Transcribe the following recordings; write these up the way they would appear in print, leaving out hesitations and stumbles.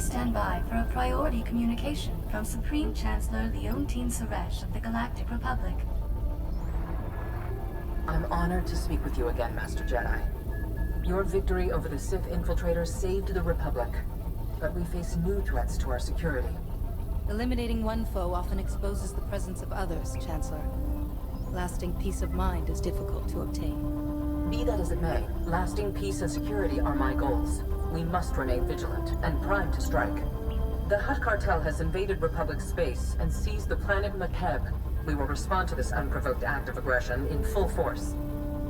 stand by for a priority communication from Supreme Chancellor Leontine Suresh of the Galactic Republic. I'm honored to speak with you again, Master Jedi. Your victory over the Sith infiltrators saved the Republic, but we face new threats to our security. Eliminating one foe often exposes the presence of others, Chancellor. Lasting peace of mind is difficult to obtain. Be that as it may, lasting peace and security are my goals. We must remain vigilant and primed to strike. The Hutt cartel has invaded Republic space and seized the planet Makeb. We will respond to this unprovoked act of aggression in full force.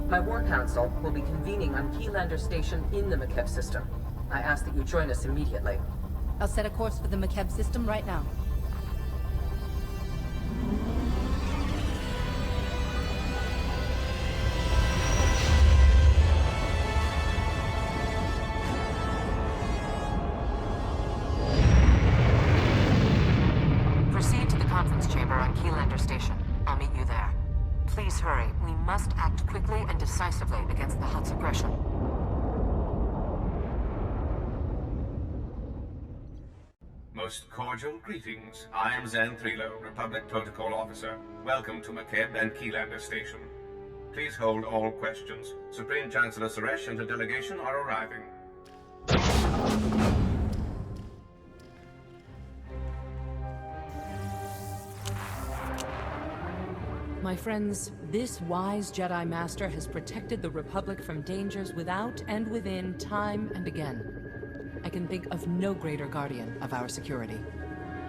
My War Council will be convening on Keylander Station in the Makeb system. I ask that you join us immediately. I'll set a course for the Makeb system right now. Proceed to the conference chamber on Keylander Station. I'll meet you there. Please hurry. We must act quickly and decisively against the Hutt's aggression. Most cordial greetings. I am Zan Thrilo, Republic Protocol Officer. Welcome to Makeb and Keylander Station. Please hold all questions. Supreme Chancellor Suresh and her delegation are arriving. My friends, this wise Jedi Master has protected the Republic from dangers without and within time and again. I can think of no greater guardian of our security.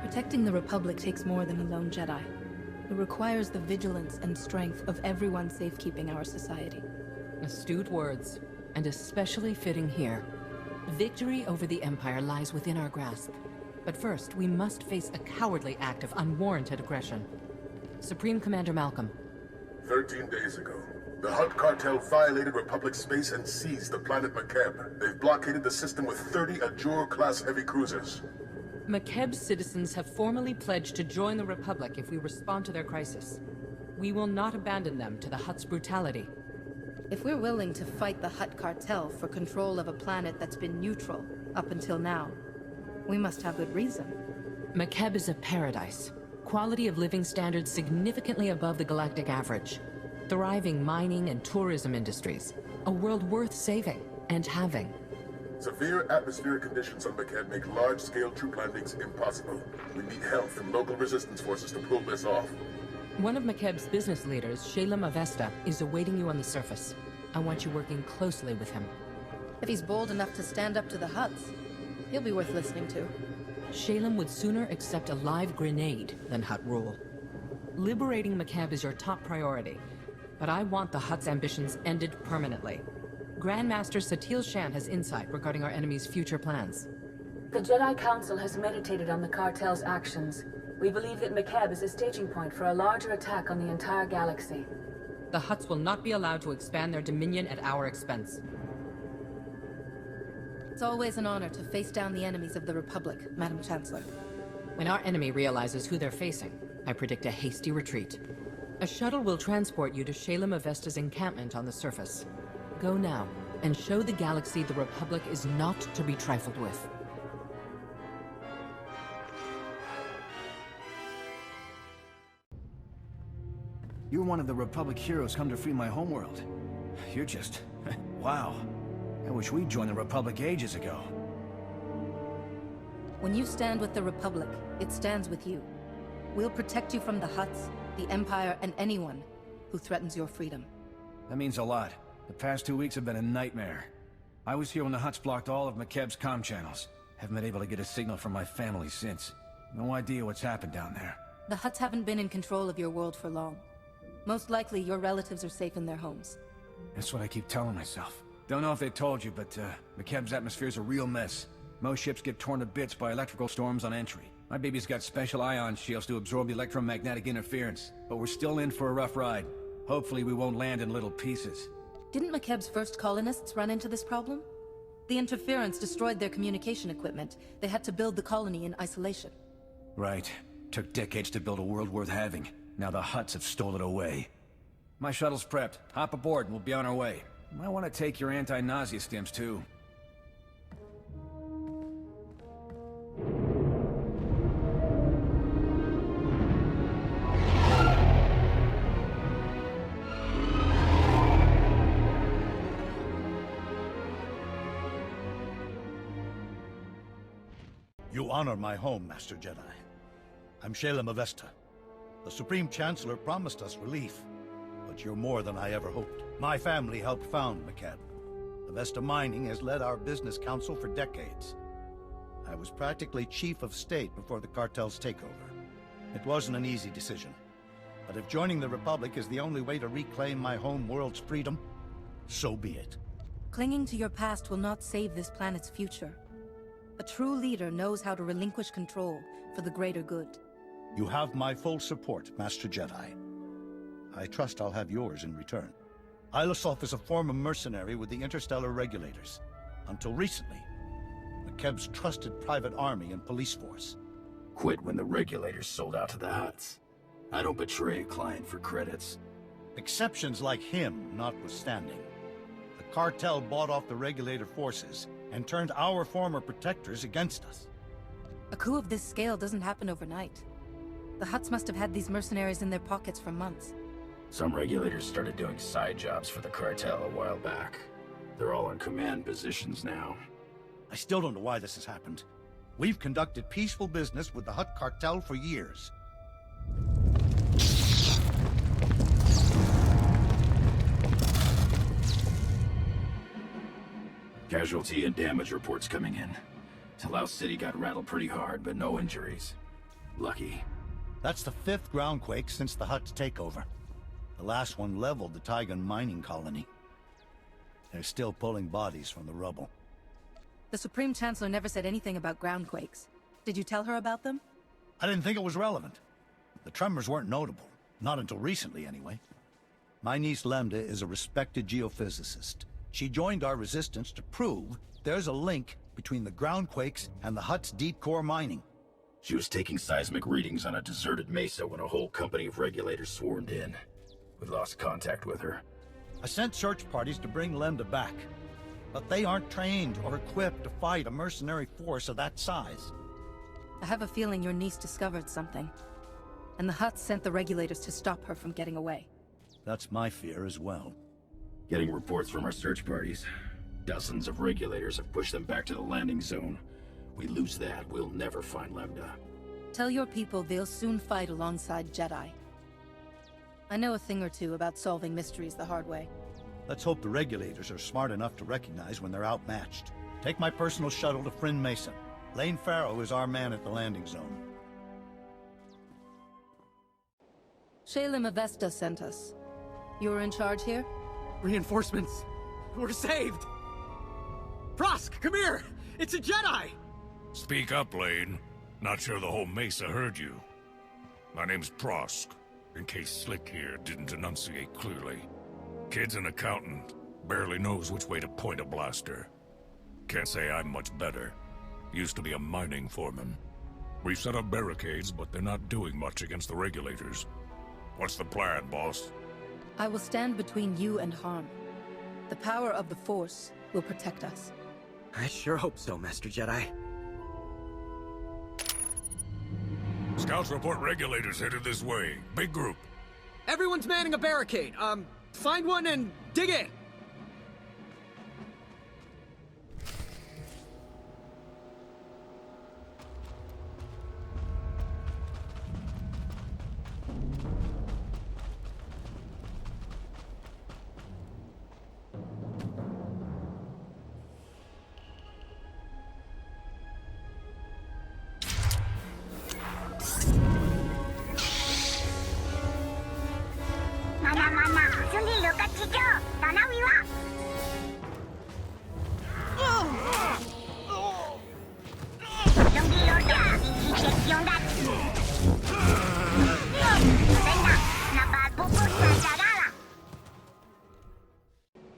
Protecting the Republic takes more than a lone Jedi. It requires the vigilance and strength of everyone safekeeping our society. Astute words, and especially fitting here. Victory over the Empire lies within our grasp. But first, we must face a cowardly act of unwarranted aggression. Supreme Commander Malcolm. 13 days ago, the Hutt cartel violated Republic space and seized the planet Makeb. They've blockaded the system with 30 Ajur-class heavy cruisers. Makeb's citizens have formally pledged to join the Republic if we respond to their crisis. We will not abandon them to the Hutt's brutality. If we're willing to fight the Hutt cartel for control of a planet that's been neutral up until now, we must have good reason. Makeb is a paradise. Quality of living standards significantly above the galactic average. Thriving mining and tourism industries. A world worth saving and having. Severe atmospheric conditions on Makeb make large-scale troop landings impossible. We need help from local resistance forces to pull this off. One of Makeb's business leaders, Shaylem Avesta, is awaiting you on the surface. I want you working closely with him. If he's bold enough to stand up to the Hutts, he'll be worth listening to. Shaylem would sooner accept a live grenade than Hutt rule. Liberating Makeb is your top priority, but I want the Hutt's ambitions ended permanently. Grandmaster Satil Shan has insight regarding our enemy's future plans. The Jedi Council has meditated on the cartel's actions. We believe that Makeb is a staging point for a larger attack on the entire galaxy. The Hutts will not be allowed to expand their dominion at our expense. It's always an honor to face down the enemies of the Republic, Madam Chancellor. When our enemy realizes who they're facing, I predict a hasty retreat. A shuttle will transport you to Shaylem Avesta's encampment on the surface. Go now, and show the galaxy the Republic is not to be trifled with. You're one of the Republic heroes come to free my homeworld. You're just... wow. I wish we'd joined the Republic ages ago. When you stand with the Republic, it stands with you. We'll protect you from the Hutts, the Empire, and anyone who threatens your freedom. That means a lot. The past 2 weeks have been a nightmare. I was here when the Hutts blocked all of Makeb's comm channels. Haven't been able to get a signal from my family since. No idea what's happened down there. The Hutts haven't been in control of your world for long. Most likely, your relatives are safe in their homes. That's what I keep telling myself. Don't know if they told you, but Makeb's atmosphere's a real mess. Most ships get torn to bits by electrical storms on entry. My baby's got special ion shields to absorb the electromagnetic interference, but we're still in for a rough ride. Hopefully we won't land in little pieces. Didn't Makeb's first colonists run into this problem? The interference destroyed their communication equipment. They had to build the colony in isolation. Right. Took decades to build a world worth having. Now the Hutts have stolen it away. My shuttle's prepped. Hop aboard and we'll be on our way. You might want to take your anti-nausea stims too. You honor my home, Master Jedi. I'm Shadow of Revan. The Supreme Chancellor promised us relief, but you're more than I ever hoped. My family helped found Makeb. Avesta Mining has led our business council for decades. I was practically chief of state before the cartel's takeover. It wasn't an easy decision, but if joining the Republic is the only way to reclaim my home world's freedom, so be it. Clinging to your past will not save this planet's future. A true leader knows how to relinquish control for the greater good. You have my full support, Master Jedi. I trust I'll have yours in return. Ilosov is a former mercenary with the Interstellar Regulators. Until recently, Makeb's trusted private army and police force. Quit when the Regulators sold out to the Hutts. I don't betray a client for credits. Exceptions like him notwithstanding. The cartel bought off the Regulator forces and turned our former protectors against us. A coup of this scale doesn't happen overnight. The Hutts must have had these mercenaries in their pockets for months. Some Regulators started doing side jobs for the cartel a while back. They're all in command positions now. I still don't know why this has happened. We've conducted peaceful business with the Hutt cartel for years. Casualty and damage reports coming in. Talau City got rattled pretty hard, but no injuries. Lucky. That's the 5th groundquake since the Hutt's takeover. The last one leveled the Taigan mining colony. They're still pulling bodies from the rubble. The Supreme Chancellor never said anything about groundquakes. Did you tell her about them? I didn't think it was relevant. The tremors weren't notable. Not until recently, anyway. My niece Lambda is a respected geophysicist. She joined our resistance to prove there's a link between the groundquakes and the Hutt's deep core mining. She was taking seismic readings on a deserted mesa when a whole company of Regulators swarmed in. We lost contact with her. I sent search parties to bring Lambda back, but they aren't trained or equipped to fight a mercenary force of that size. I have a feeling your niece discovered something. And the Hutts sent the Regulators to stop her from getting away. That's my fear as well. Getting reports from our search parties. Dozens of Regulators have pushed them back to the landing zone. We lose that, we'll never find Lambda. Tell your people they'll soon fight alongside Jedi. I know a thing or two about solving mysteries the hard way. Let's hope the Regulators are smart enough to recognize when they're outmatched. Take my personal shuttle to Fryn Mesa. Lane Farrow is our man at the landing zone. Shalim Avesta sent us. You're in charge here? Reinforcements! We're saved! Prosk, come here! It's a Jedi! Speak up, Lane. Not sure the whole Mesa heard you. My name's Prosk, in case Slick here didn't enunciate clearly. Kid's an accountant, barely knows which way to point a blaster. Can't say I'm much better. Used to be a mining foreman. We've set up barricades, but they're not doing much against the Regulators. What's the plan, boss? I will stand between you and harm. The power of the Force will protect us. I sure hope so, Master Jedi. Scouts report Regulators headed this way. Big group. Everyone's manning a barricade. Find one and dig in!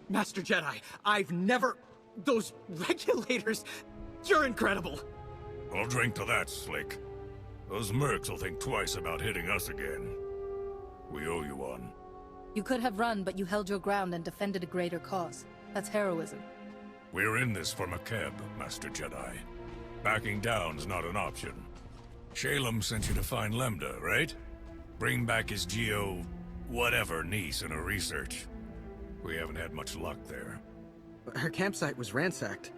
Master Jedi, I've never... Those Regulators... You're incredible! I'll drink to that, Slick. Those mercs will think twice about hitting us again. We owe you one. You could have run, but you held your ground and defended a greater cause. That's heroism. We're in this for Makeb, Master Jedi. Backing down's not an option. Shalem sent you to find Lambda, right? Bring back his whatever niece in her research. We haven't had much luck there. Her campsite was ransacked.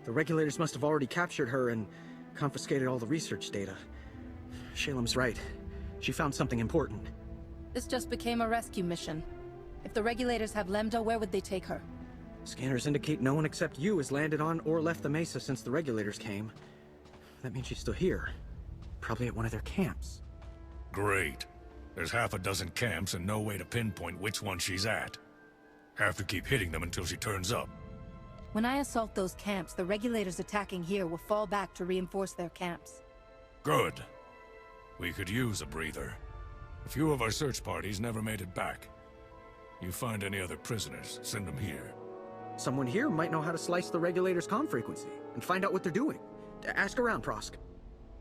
The Regulators must have already captured her and confiscated all the research data. Shalem's right. She found something important. This just became a rescue mission. If the regulators have Lambda, where would they take her? Scanners indicate no one except you has landed on or left the Mesa since the regulators came. That means she's still here. Probably at one of their camps. Great. There's half a dozen camps and no way to pinpoint which one she's at. Have to keep hitting them until she turns up. When I assault those camps, the regulators attacking here will fall back to reinforce their camps. Good. We could use a breather. A few of our search parties never made it back. You find any other prisoners, send them here. Someone here might know how to slice the regulators' comm frequency and find out what they're doing. Ask around, Prosk.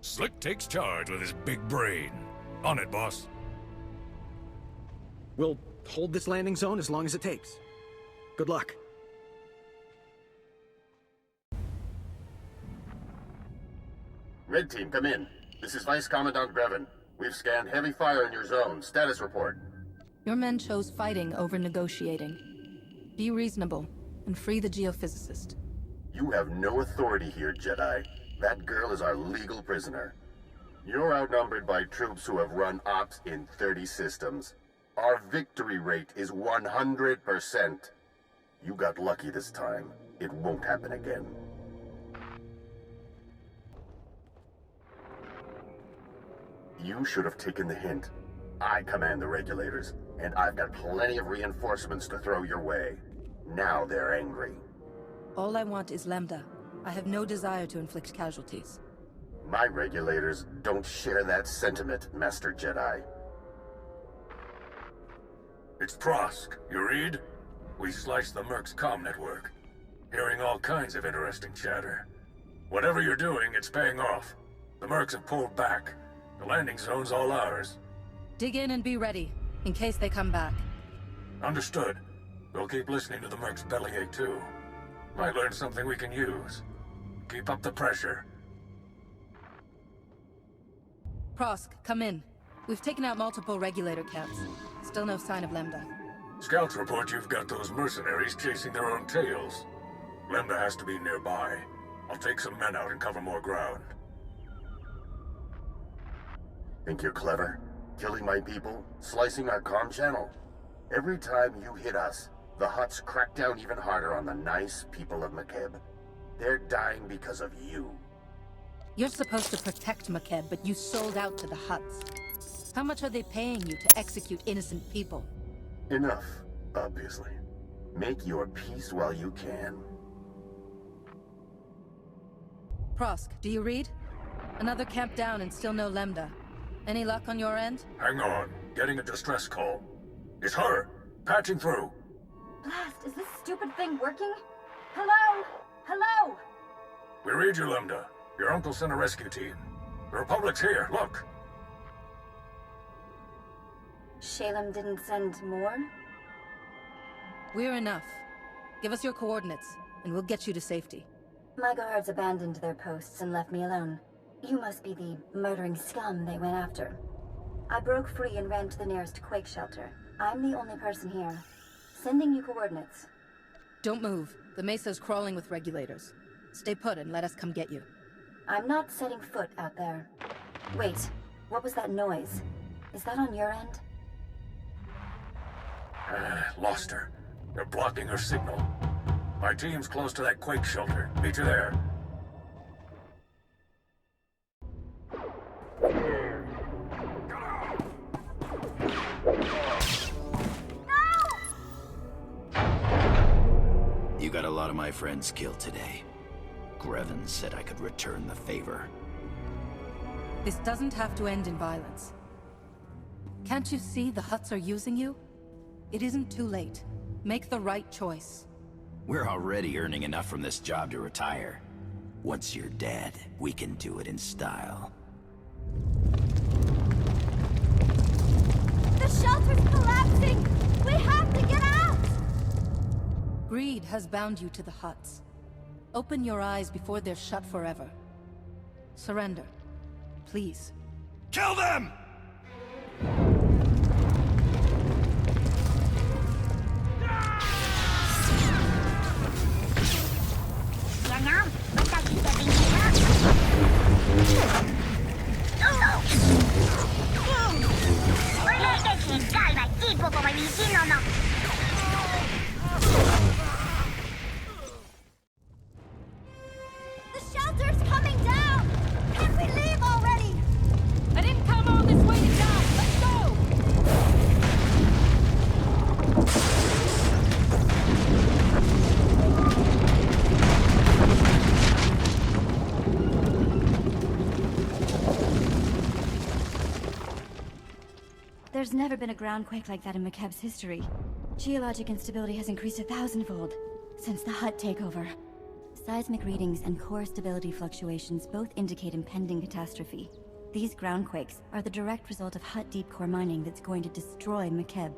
Slick takes charge with his big brain. On it, boss. We'll hold this landing zone as long as it takes. Good luck. Red Team, come in. This is Vice Commandant Revan. We've scanned heavy fire in your zone. Status report. Your men chose fighting over negotiating. Be reasonable and free the geophysicist. You have no authority here, Jedi. That girl is our legal prisoner. You're outnumbered by troops who have run ops in 30 systems. Our victory rate is 100%. You got lucky this time. It won't happen again. You should have taken the hint. I command the regulators, and I've got plenty of reinforcements to throw your way. Now they're angry. All I want is Lambda. I have no desire to inflict casualties. My regulators don't share that sentiment, Master Jedi. It's Prosk. You read? We sliced the Merc's comm network. Hearing all kinds of interesting chatter. Whatever you're doing, it's paying off. The Mercs have pulled back. The landing zone's all ours. Dig in and be ready, in case they come back. Understood. We'll keep listening to the Merc's bellyache too. Might learn something we can use. Keep up the pressure. Prosk, come in. We've taken out multiple regulator camps. Still no sign of Lambda. Scouts report you've got those mercenaries chasing their own tails. Lambda has to be nearby. I'll take some men out and cover more ground. Think you're clever? Killing my people? Slicing our comm channel? Every time you hit us, the Hutts crack down even harder on the nice people of Makeb. They're dying because of you. You're supposed to protect Makeb, but you sold out to the Hutts. How much are they paying you to execute innocent people? Enough, obviously. Make your peace while you can. Prosk, do you read? Another camp down and still no Lambda. Any luck on your end? Hang on. Getting a distress call. It's her! Patching through. Blast, is this stupid thing working? Hello? Hello? We read you, Lambda. Your uncle sent a rescue team. The Republic's here, look. Shalem didn't send more? We're enough. Give us your coordinates, and we'll get you to safety. My guards abandoned their posts and left me alone. You must be the murdering scum they went after. I broke free and ran to the nearest quake shelter. I'm the only person here. Sending you coordinates. Don't move. The Mesa's crawling with regulators. Stay put and let us come get you. I'm not setting foot out there. Wait, what was that noise? Is that on your end? Lost her. They're blocking her signal. My team's close to that quake shelter. Meet you there. You got a lot of my friends killed today. Greven said I could return the favor. This doesn't have to end in violence. Can't you see the Hutts are using you? It isn't too late. Make the right choice. We're already earning enough from this job to retire. Once you're dead, we can do it in style. The shelter's collapsing! We have to get out! Greed has bound you to the Hutts. Open your eyes before they're shut forever. Surrender. Please. Kill them! The shelter's coming down! Can't we leave already? I didn't come all this way to die! Let's go! There's never been a groundquake like that in Makeb's history. Geologic instability has increased 1,000-fold since the Hutt takeover. Seismic readings and core stability fluctuations both indicate impending catastrophe. These groundquakes are the direct result of Hutt deep core mining that's going to destroy Makeb.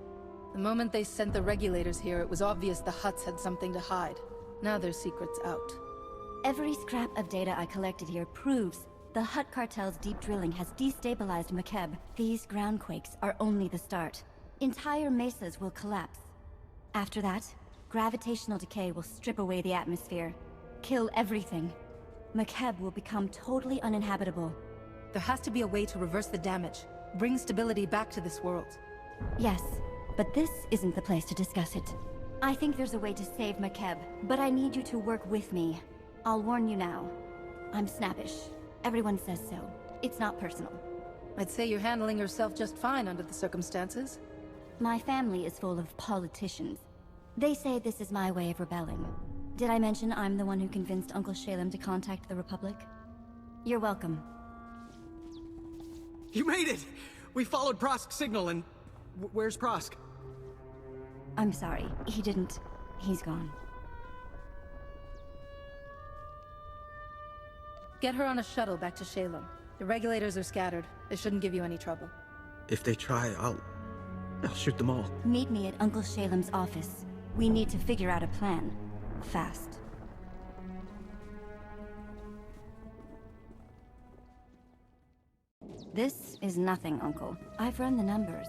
The moment they sent the regulators here, it was obvious the Hutts had something to hide. Now their secret's out. Every scrap of data I collected here proves the Hutt cartel's deep drilling has destabilized Makeb. These groundquakes are only the start. Entire mesas will collapse. After that, gravitational decay will strip away the atmosphere, kill everything. Makeb will become totally uninhabitable. There has to be a way to reverse the damage, bring stability back to this world. Yes, but this isn't the place to discuss it. I think there's a way to save Makeb, but I need you to work with me. I'll warn you now. I'm snappish. Everyone says so. It's not personal. I'd say you're handling yourself just fine under the circumstances. My family is full of politicians. They say this is my way of rebelling. Did I mention I'm the one who convinced Uncle Shalem to contact the Republic? You're welcome. You made it! We followed Prosk's signal and... where's Prosk? I'm sorry. He didn't. He's gone. Get her on a shuttle back to Shalem. The regulators are scattered. They shouldn't give you any trouble. If they try, I'll shoot them all. Meet me at Uncle Shalem's office. We need to figure out a plan. Fast. This is nothing, Uncle. I've run the numbers.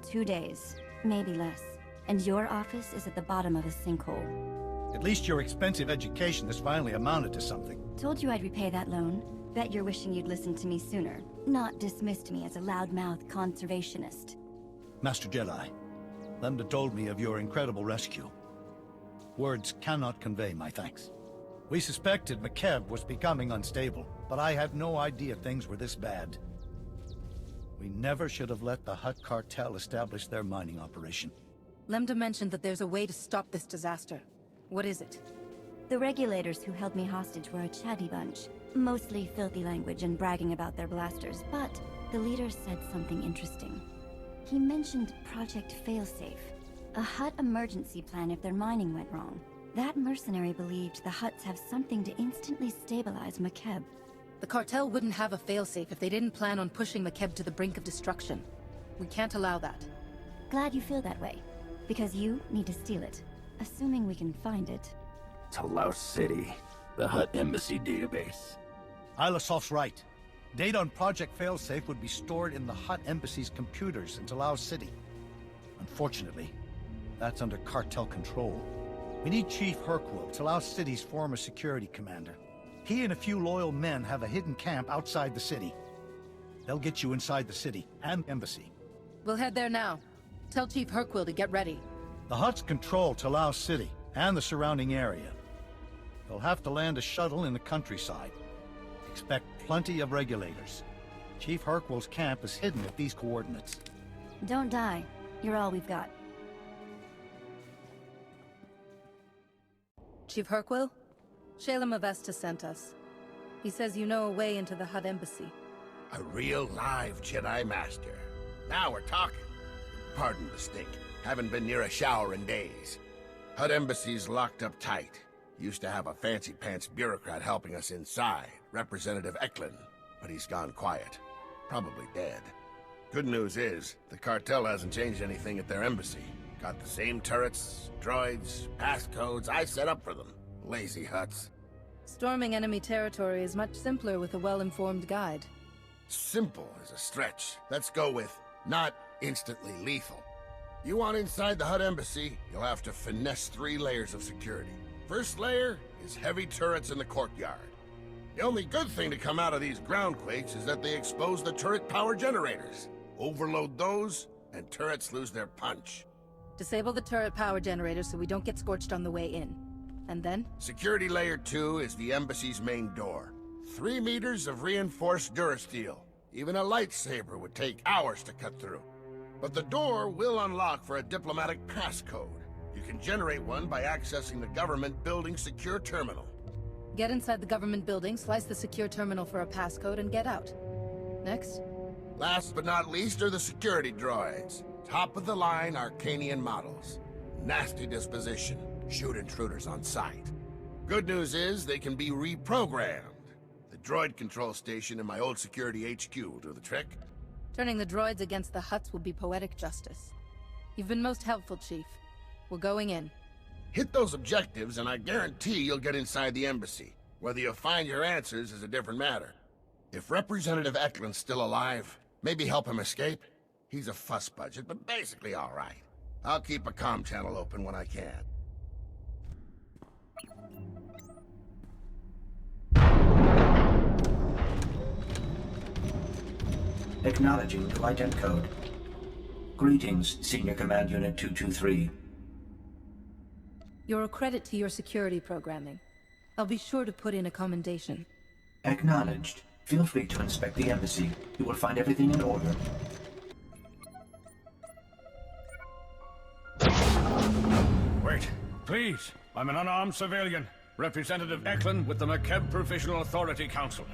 2 days, maybe less. And your office is at the bottom of a sinkhole. At least your expensive education has finally amounted to something. Told you I'd repay that loan. Bet you're wishing you'd listened to me sooner. Not dismissed me as a loudmouth conservationist. Master Jedi, Lambda told me of your incredible rescue. Words cannot convey my thanks. We suspected Makeb was becoming unstable, but I had no idea things were this bad. We never should have let the Hutt cartel establish their mining operation. Lambda mentioned that there's a way to stop this disaster. What is it? The regulators who held me hostage were a chatty bunch. Mostly filthy language and bragging about their blasters, but the leader said something interesting. He mentioned Project Failsafe, a Hutt emergency plan if their mining went wrong. That mercenary believed the Hutts have something to instantly stabilize Makeb. The cartel wouldn't have a failsafe if they didn't plan on pushing Makeb to the brink of destruction. We can't allow that. Glad you feel that way, because you need to steal it, assuming we can find it. Talau City, the Hutt Embassy database. Ilasof's right. Data on Project Failsafe would be stored in the Hutt Embassy's computers in Talau City. Unfortunately, that's under cartel control. We need Chief Hercule, Talau City's former security commander. He and a few loyal men have a hidden camp outside the city. They'll get you inside the city and embassy. We'll head there now. Tell Chief Hercule to get ready. The Hutts control Talau City and the surrounding area. They'll have to land a shuttle in the countryside. Expect plenty of regulators. Chief Hercule's camp is hidden at these coordinates. Don't die. You're all we've got. Chief Hercule? Shalem of Vesta sent us. He says you know a way into the Hutt Embassy. A real live Jedi Master. Now we're talking. Pardon the stink. Haven't been near a shower in days. Hutt Embassy's locked up tight. Used to have a fancy-pants bureaucrat helping us inside, Representative Eklund, but he's gone quiet. Probably dead. Good news is, the cartel hasn't changed anything at their embassy. Got the same turrets, droids, passcodes I set up for them. Lazy Hutts. Storming enemy territory is much simpler with a well-informed guide. Simple is a stretch. Let's go with not instantly lethal. You want inside the Hutt Embassy, you'll have to finesse 3 layers of security. First layer is heavy turrets in the courtyard. The only good thing to come out of these groundquakes is that they expose the turret power generators. Overload those, and turrets lose their punch. Disable the turret power generator so we don't get scorched on the way in. And then? Security Layer 2 is the Embassy's main door. 3 meters of reinforced durasteel. Even a lightsaber would take hours to cut through. But the door will unlock for a diplomatic passcode. You can generate one by accessing the government building secure terminal. Get inside the government building, slice the secure terminal for a passcode, and get out. Next? Last but not least are the security droids. Top-of-the-line Arcanian models. Nasty disposition. Shoot intruders on sight. Good news is they can be reprogrammed. The droid control station in my old security HQ will do the trick. Turning the droids against the Hutts will be poetic justice. You've been most helpful, Chief. We're going in. Hit those objectives and I guarantee you'll get inside the Embassy. Whether you'll find your answers is a different matter. If Representative Eklund's still alive, maybe help him escape. He's a fuss budget, but basically all right. I'll keep a comm channel open when I can. Acknowledging new ident code. Greetings, Senior Command Unit 223. You're a credit to your security programming. I'll be sure to put in a commendation. Acknowledged. Feel free to inspect the Embassy. You will find everything in order. Wait, please. I'm an unarmed civilian. Representative Eklund with the Makeb Provisional Authority Council.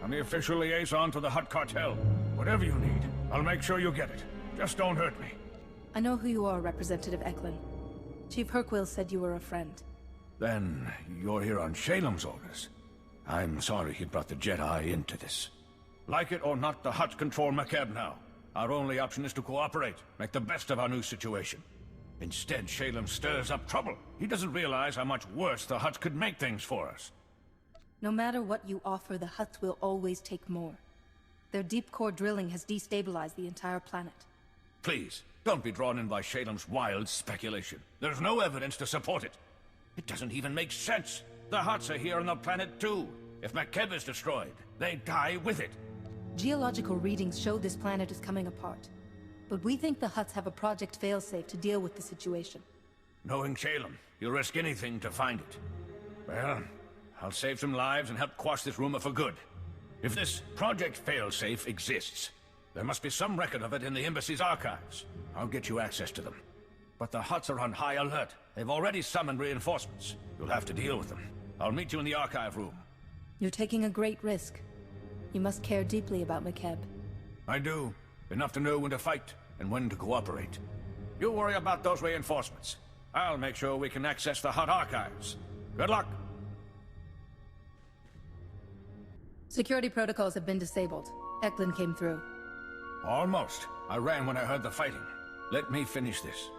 I'm the official liaison to the Hutt cartel. Whatever you need, I'll make sure you get it. Just don't hurt me. I know who you are, Representative Eklund. Chief Herquill said you were a friend. Then you're here on Shalem's orders. I'm sorry he brought the Jedi into this. Like it or not, the Hutts control Makeb now. Our only option is to cooperate, make the best of our new situation. Instead, Shalem stirs up trouble. He doesn't realize how much worse the Hutts could make things for us. No matter what you offer, the Hutts will always take more. Their deep core drilling has destabilized the entire planet. Please, don't be drawn in by Shalem's wild speculation. There's no evidence to support it. It doesn't even make sense. The Hutts are here on the planet too. If Makeb is destroyed, they die with it. Geological readings show this planet is coming apart. But we think the Hutts have a project failsafe to deal with the situation. Knowing Shalem, you'll risk anything to find it. Well, I'll save some lives and help quash this rumor for good. If this Project Failsafe exists, there must be some record of it in the Embassy's archives. I'll get you access to them. But the Hutts are on high alert. They've already summoned reinforcements. You'll have to deal with them. I'll meet you in the archive room. You're taking a great risk. You must care deeply about Makeb. I do. Enough to know when to fight and when to cooperate. You worry about those reinforcements. I'll make sure we can access the Hutt archives. Good luck. Security protocols have been disabled. Eklund came through. Almost. I ran when I heard the fighting. Let me finish this.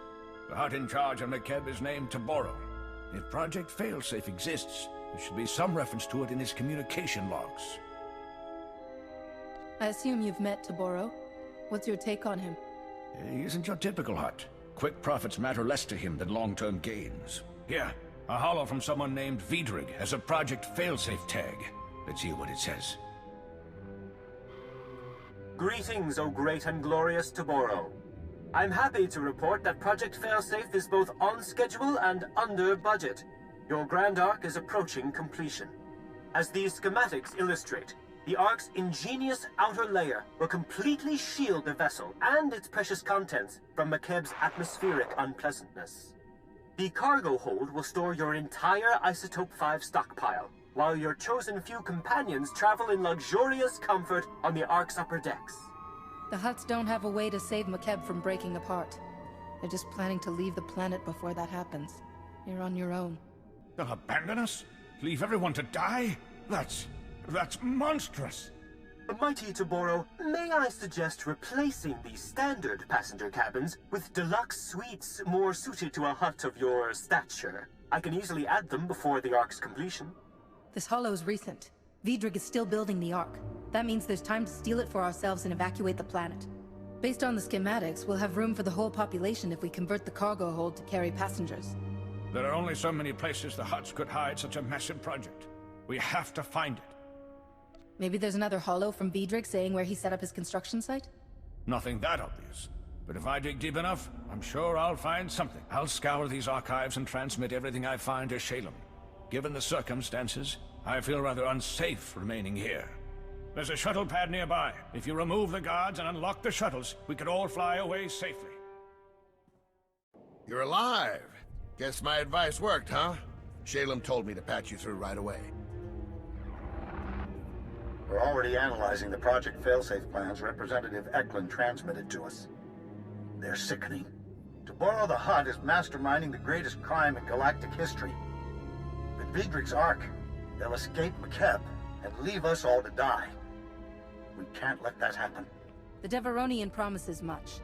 The Hutt in charge of Makeb is named Taboro. If Project Failsafe exists, there should be some reference to it in his communication logs. I assume you've met Taboro. What's your take on him? He isn't your typical Hutt. Quick profits matter less to him than long-term gains. Here, a holo from someone named Vidrig has a Project Failsafe tag. Let's see what it says. Greetings, O great and glorious Taboro. I'm happy to report that Project Failsafe is both on schedule and under budget. Your Grand Arc is approaching completion. As these schematics illustrate, the Ark's ingenious outer layer will completely shield the vessel and its precious contents from Makeb's atmospheric unpleasantness. The cargo hold will store your entire Isotope 5 stockpile, while your chosen few companions travel in luxurious comfort on the Ark's upper decks. The Hutts don't have a way to save Makeb from breaking apart. They're just planning to leave the planet before that happens. You're on your own. They'll abandon us? Leave everyone to die? That's monstrous. Mighty Taboro, may I suggest replacing the standard passenger cabins with deluxe suites more suited to a Hutt of your stature? I can easily add them before the Ark's completion. This holo's recent. Vidrig is still building the Ark. That means there's time to steal it for ourselves and evacuate the planet. Based on the schematics, we'll have room for the whole population if we convert the cargo hold to carry passengers. There are only so many places the Hutts could hide such a massive project. We have to find it. Maybe there's another holo from Vidrig saying where he set up his construction site? Nothing that obvious. But if I dig deep enough, I'm sure I'll find something. I'll scour these archives and transmit everything I find to Shalem. Given the circumstances, I feel rather unsafe remaining here. There's a shuttle pad nearby. If you remove the guards and unlock the shuttles, we could all fly away safely. You're alive. Guess my advice worked, huh? Shalem told me to patch you through right away. We're already analyzing the Project Failsafe plans Representative Eklund transmitted to us. They're sickening. To borrow the HUD is masterminding the greatest crime in galactic history. With Vidrig's Ark, they'll escape Makeb and leave us all to die. We can't let that happen. The Devaronian promises much.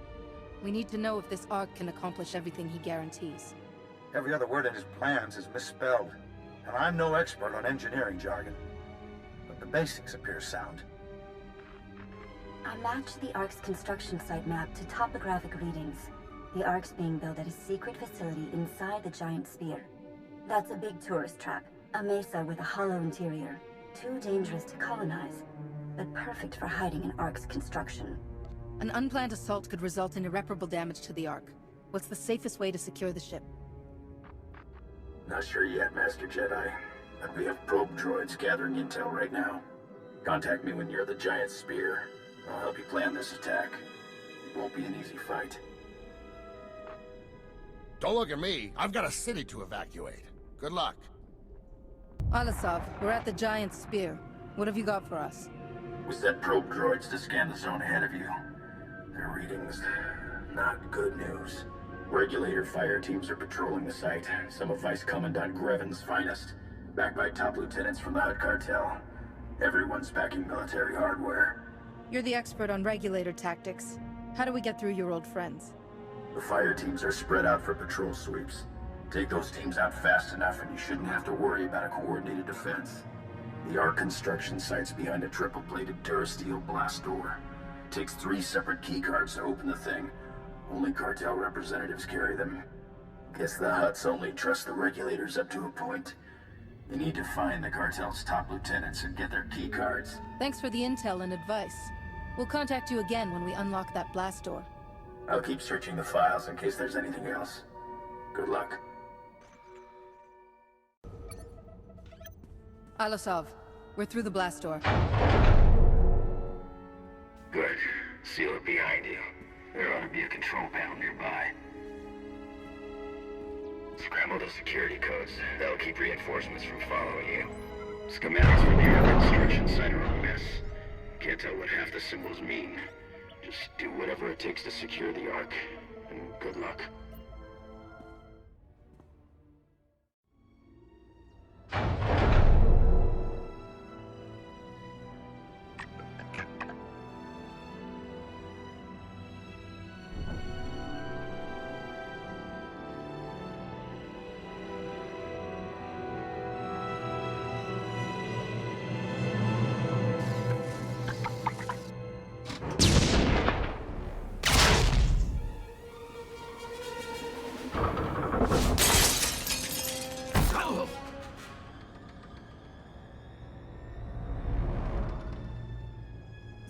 We need to know if this Ark can accomplish everything he guarantees. Every other word in his plans is misspelled, and I'm no expert on engineering jargon. But the basics appear sound. I matched the Ark's construction site map to topographic readings. The Ark's being built at a secret facility inside the giant sphere. That's a big tourist trap, a mesa with a hollow interior. Too dangerous to colonize, but perfect for hiding an Ark's construction. An unplanned assault could result in irreparable damage to the Ark. What's the safest way to secure the ship? Not sure yet, Master Jedi. But we have probe droids gathering intel right now. Contact me when you're the giant spear. I'll help you plan this attack. It won't be an easy fight. Don't look at me. I've got a city to evacuate. Good luck. Alasov, we're at the giant spear. What have you got for us? We set probe droids to scan the zone ahead of you. Their readings, not good news. Regulator fire teams are patrolling the site. Some of Vice Commandant Greven's finest. Backed by top lieutenants from the HUD cartel. Everyone's packing military hardware. You're the expert on regulator tactics. How do we get through your old friends? The fire teams are spread out for patrol sweeps. Take those teams out fast enough and you shouldn't have to worry about a coordinated defense. The Ark construction site's behind a triple-bladed Durasteel blast door. Takes 3 separate keycards to open the thing. Only cartel representatives carry them. Guess the Hutts only trust the regulators up to a point. You need to find the cartel's top lieutenants and get their keycards. Thanks for the intel and advice. We'll contact you again when we unlock that blast door. I'll keep searching the files in case there's anything else. Good luck. Alasov, we're through the blast door. Good. Seal it behind you. There ought to be a control panel nearby. Scramble the security codes. That'll keep reinforcements from following you. Schematics for the Ark construction site are a mess. Can't tell what half the symbols mean. Just do whatever it takes to secure the Ark, and good luck.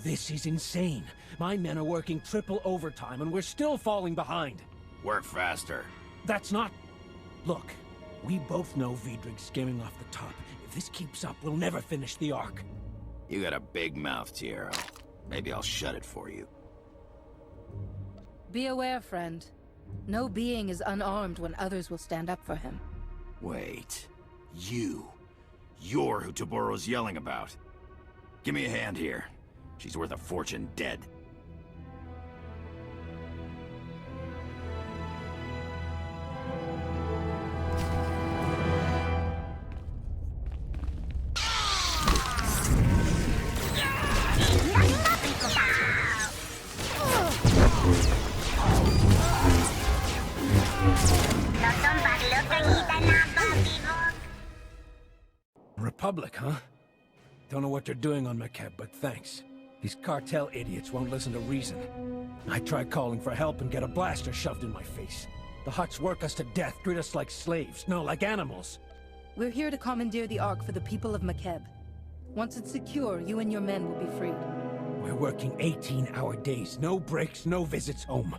This is insane. My men are working triple overtime and we're still falling behind. Work faster. That's not... Look, we both know Vidrig's skimming off the top. If this keeps up, we'll never finish the Ark. You got a big mouth, Tierra. Maybe I'll shut it for you. Be aware, friend. No being is unarmed when others will stand up for him. Wait. You're who Taboro's yelling about. Give me a hand here. She's worth a fortune dead. Republic, huh? Don't know what they're doing on Makeb, but thanks. These cartel idiots won't listen to reason. I tried calling for help and get a blaster shoved in my face. The Hutts work us to death, treat us like slaves, no, like animals. We're here to commandeer the Ark for the people of Makeb. Once it's secure, you and your men will be freed. We're working 18-hour days, no breaks, no visits home.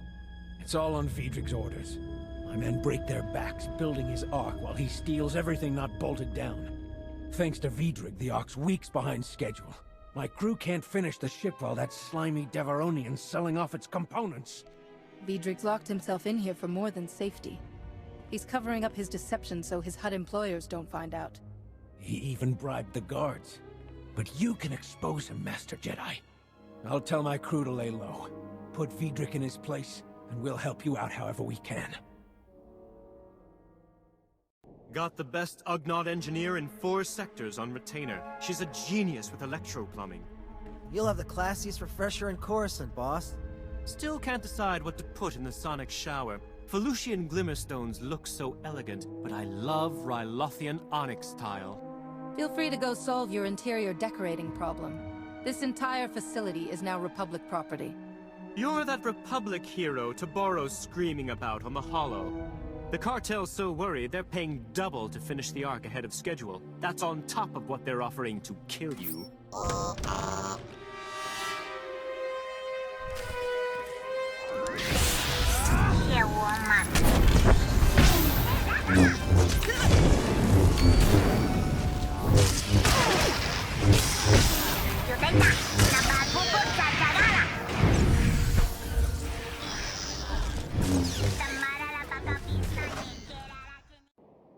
It's all on Vidrig's orders. My men break their backs building his Ark while he steals everything not bolted down. Thanks to Vidrig, the Ark's weeks behind schedule. My crew can't finish the ship while that slimy Devaronian's selling off its components. Vidrig's locked himself in here for more than safety. He's covering up his deception so his HUD employers don't find out. He even bribed the guards. But you can expose him, Master Jedi. I'll tell my crew to lay low. Put Vidrig in his place, and we'll help you out however we can. Got the best Ugnaught engineer in 4 sectors on retainer. She's a genius with electroplumbing. You'll have the classiest refresher in Coruscant, boss. Still can't decide what to put in the sonic shower. Felucian Glimmerstones look so elegant, but I love Rylothian onyx tile. Feel free to go solve your interior decorating problem. This entire facility is now Republic property. You're that Republic hero Taboro's screaming about on the Hollow. The cartel's so worried they're paying double to finish the Ark ahead of schedule. That's on top of what they're offering to kill you.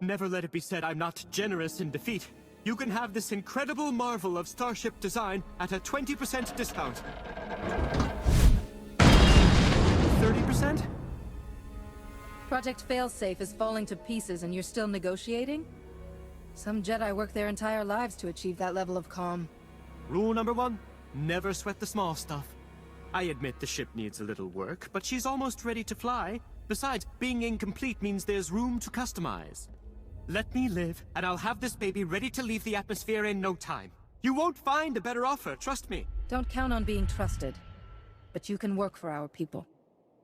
Never let it be said I'm not generous in defeat. You can have this incredible marvel of starship design at a 20% discount. 30%? Project Failsafe is falling to pieces and you're still negotiating? Some Jedi work their entire lives to achieve that level of calm. Rule number 1, never sweat the small stuff. I admit the ship needs a little work, but she's almost ready to fly. Besides, being incomplete means there's room to customize. Let me live, and I'll have this baby ready to leave the atmosphere in no time. You won't find a better offer, trust me. Don't count on being trusted, but you can work for our people.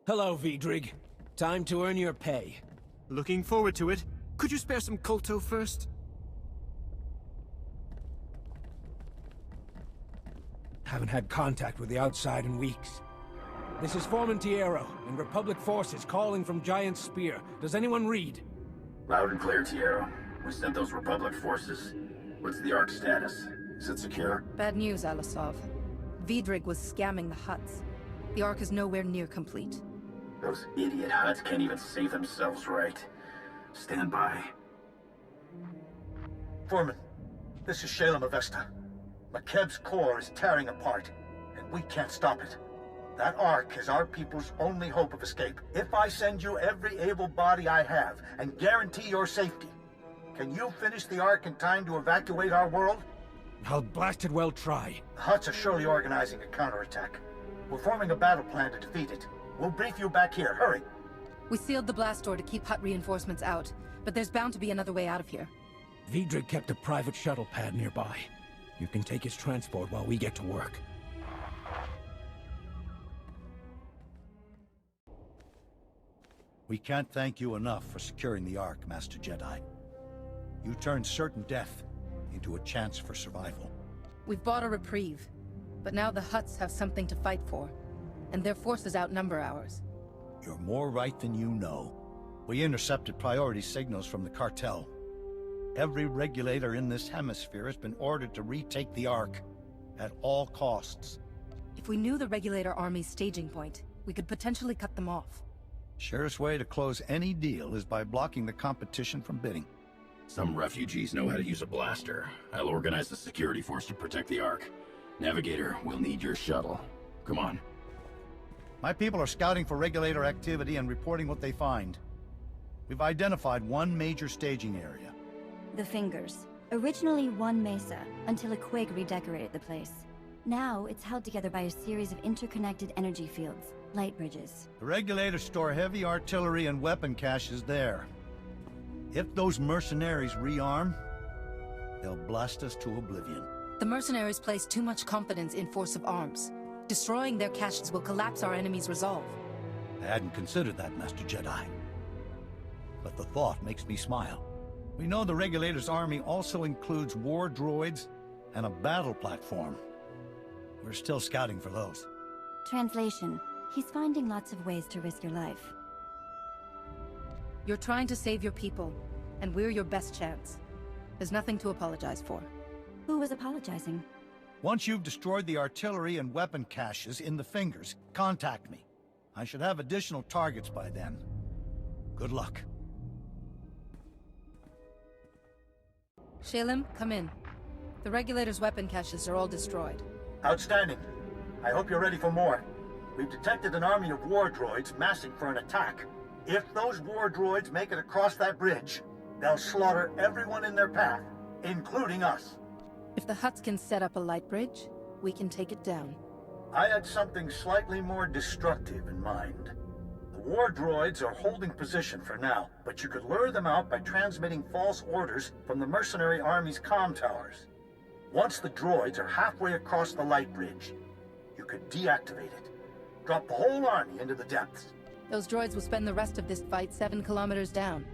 Hello, Vidrig. Time to earn your pay. Looking forward to it. Could you spare some Kolto first? Haven't had contact with the outside in weeks. This is Foreman Tiero, and Republic forces calling from Giant Spear. Does anyone read? Loud and clear, Tiero. We sent those Republic forces. What's the Ark status? Is it secure? Bad news, Alasov. Vidrig was scamming the Hutts. The Ark is nowhere near complete. Those idiot Hutts can't even save themselves right. Stand by. Foreman, this is Shalem Avesta. Makeb's core is tearing apart, and we can't stop it. That Ark is our people's only hope of escape. If I send you every able body I have and guarantee your safety, can you finish the Ark in time to evacuate our world? I'll blasted well try. The Hutts are surely organizing a counterattack. We're forming a battle plan to defeat it. We'll brief you back here. Hurry! We sealed the blast door to keep Hutt reinforcements out, but there's bound to be another way out of here. Vidrig kept a private shuttle pad nearby. You can take his transport while we get to work. We can't thank you enough for securing the Ark, Master Jedi. You turned certain death into a chance for survival. We've bought a reprieve, but now the Hutts have something to fight for, and their forces outnumber ours. You're more right than you know. We intercepted priority signals from the cartel. Every regulator in this hemisphere has been ordered to retake the Ark, at all costs. If we knew the Regulator Army's staging point, we could potentially cut them off. Surest way to close any deal is by blocking the competition from bidding. Some refugees know how to use a blaster. I'll organize the security force to protect the Ark. Navigator, we'll need your shuttle. Come on. My people are scouting for regulator activity and reporting what they find. We've identified one major staging area. The Fingers. Originally one mesa, until a quake redecorated the place. Now, it's held together by a series of interconnected energy fields, light bridges. The regulators store heavy artillery and weapon caches there. If those mercenaries rearm, they'll blast us to oblivion. The mercenaries place too much confidence in force of arms. Destroying their caches will collapse our enemy's resolve. I hadn't considered that, Master Jedi. But the thought makes me smile. We know the Regulator's army also includes war droids and a battle platform. We're still scouting for those. Translation. He's finding lots of ways to risk your life. You're trying to save your people, and we're your best chance. There's nothing to apologize for. Who was apologizing? Once you've destroyed the artillery and weapon caches in the Fingers, contact me. I should have additional targets by then. Good luck. Shalem, come in. The Regulator's weapon caches are all destroyed. Outstanding. I hope you're ready for more. We've detected an army of war droids massing for an attack. If those war droids make it across that bridge, they'll slaughter everyone in their path, including us. If the Hutts can set up a light bridge, we can take it down. I had something slightly more destructive in mind. The war droids are holding position for now, but you could lure them out by transmitting false orders from the mercenary army's comm towers. Once the droids are halfway across the light bridge, you could deactivate it. Drop the whole army into the depths. Those droids will spend the rest of this fight 7 kilometers down.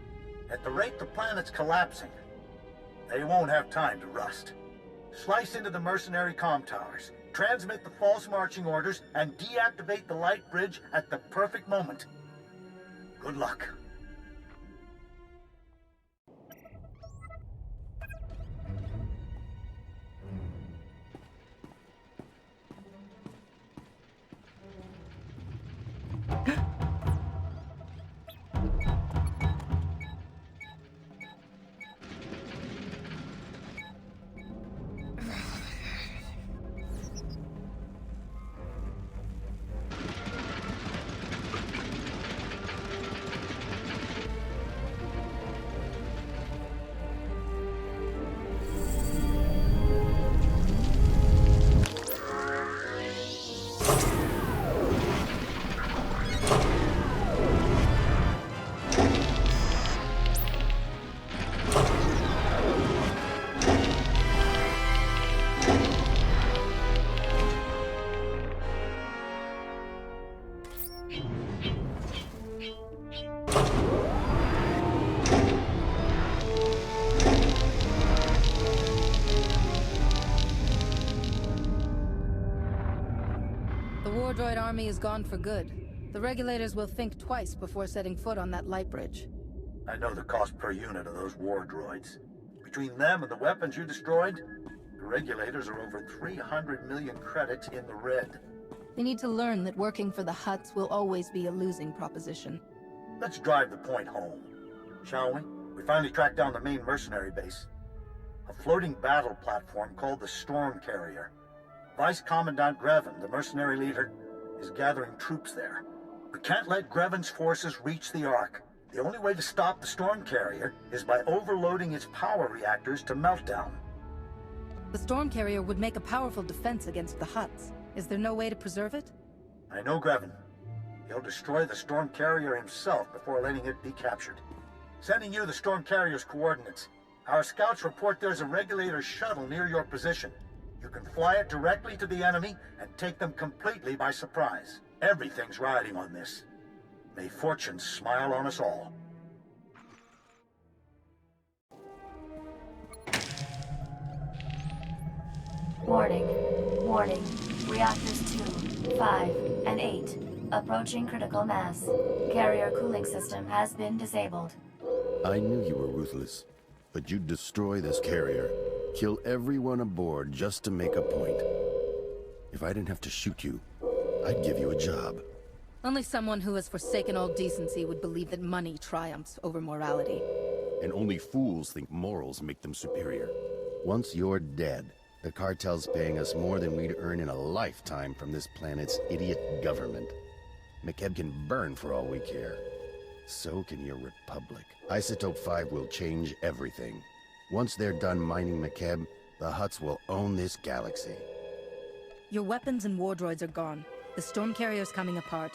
At the rate the planet's collapsing, they won't have time to rust. Slice into the mercenary comm towers, transmit the false marching orders, and deactivate the light bridge at the perfect moment. Good luck. Droid army is gone for good. The Regulators will think twice before setting foot on that light bridge. I know the cost per unit of those war droids. Between them and the weapons you destroyed, the Regulators are over 300 million credits in the red. They need to learn that working for the Hutts will always be a losing proposition. Let's drive the point home, shall we? We finally tracked down the main mercenary base. A floating battle platform called the Storm Carrier. Vice Commandant Grevan, the mercenary leader, is gathering troops there. We can't let Grevan's forces reach the Ark. The only way to stop the Storm Carrier is by overloading its power reactors to meltdown. The Storm Carrier would make a powerful defense against the Hutts. Is there no way to preserve it? I know Grevan. He'll destroy the Storm Carrier himself before letting it be captured. Sending you the Storm Carrier's coordinates. Our scouts report there's a Regulator shuttle near your position. You can fly it directly to the enemy and take them completely by surprise. Everything's riding on this. May fortune smile on us all. Warning. Warning. Reactors 2, 5, and 8. Approaching critical mass. Carrier cooling system has been disabled. I knew you were ruthless, but you'd destroy this carrier. Kill everyone aboard just to make a point. If I didn't have to shoot you, I'd give you a job. Only someone who has forsaken all decency would believe that money triumphs over morality. And only fools think morals make them superior. Once you're dead, the cartel's paying us more than we'd earn in a lifetime from this planet's idiot government. Makeb can burn for all we care. So can your Republic. Isotope 5 will change everything. Once they're done mining Makeb, the Hutts will own this galaxy. Your weapons and war droids are gone. The Storm Carrier's coming apart.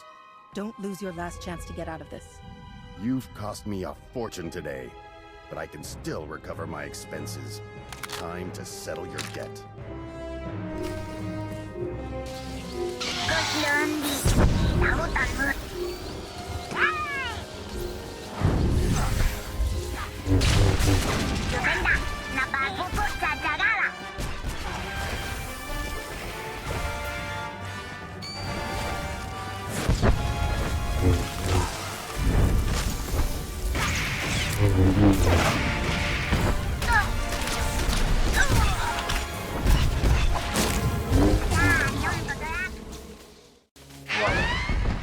Don't lose your last chance to get out of this. You've cost me a fortune today, but I can still recover my expenses. Time to settle your debt. Warning.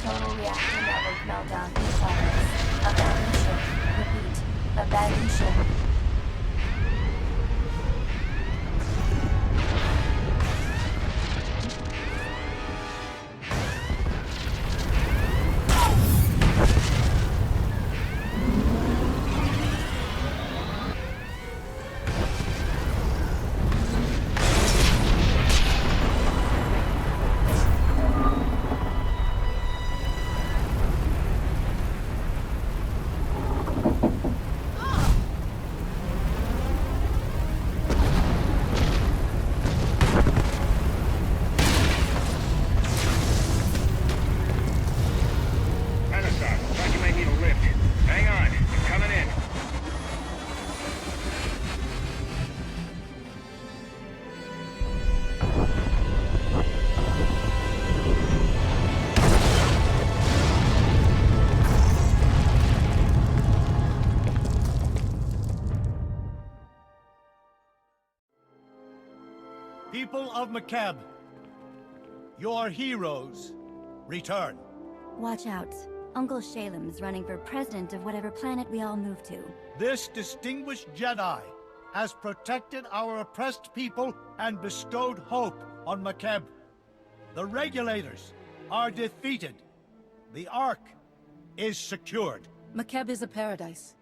Total reactor network meltdown in progress. Abandoned ship. Repeat. Abandoned ship. People of Makeb, your heroes return. Watch out. Uncle Shalem's running for president of whatever planet we all move to. This distinguished Jedi has protected our oppressed people and bestowed hope on Makeb. The regulators are defeated. The Ark is secured. Makeb is a paradise.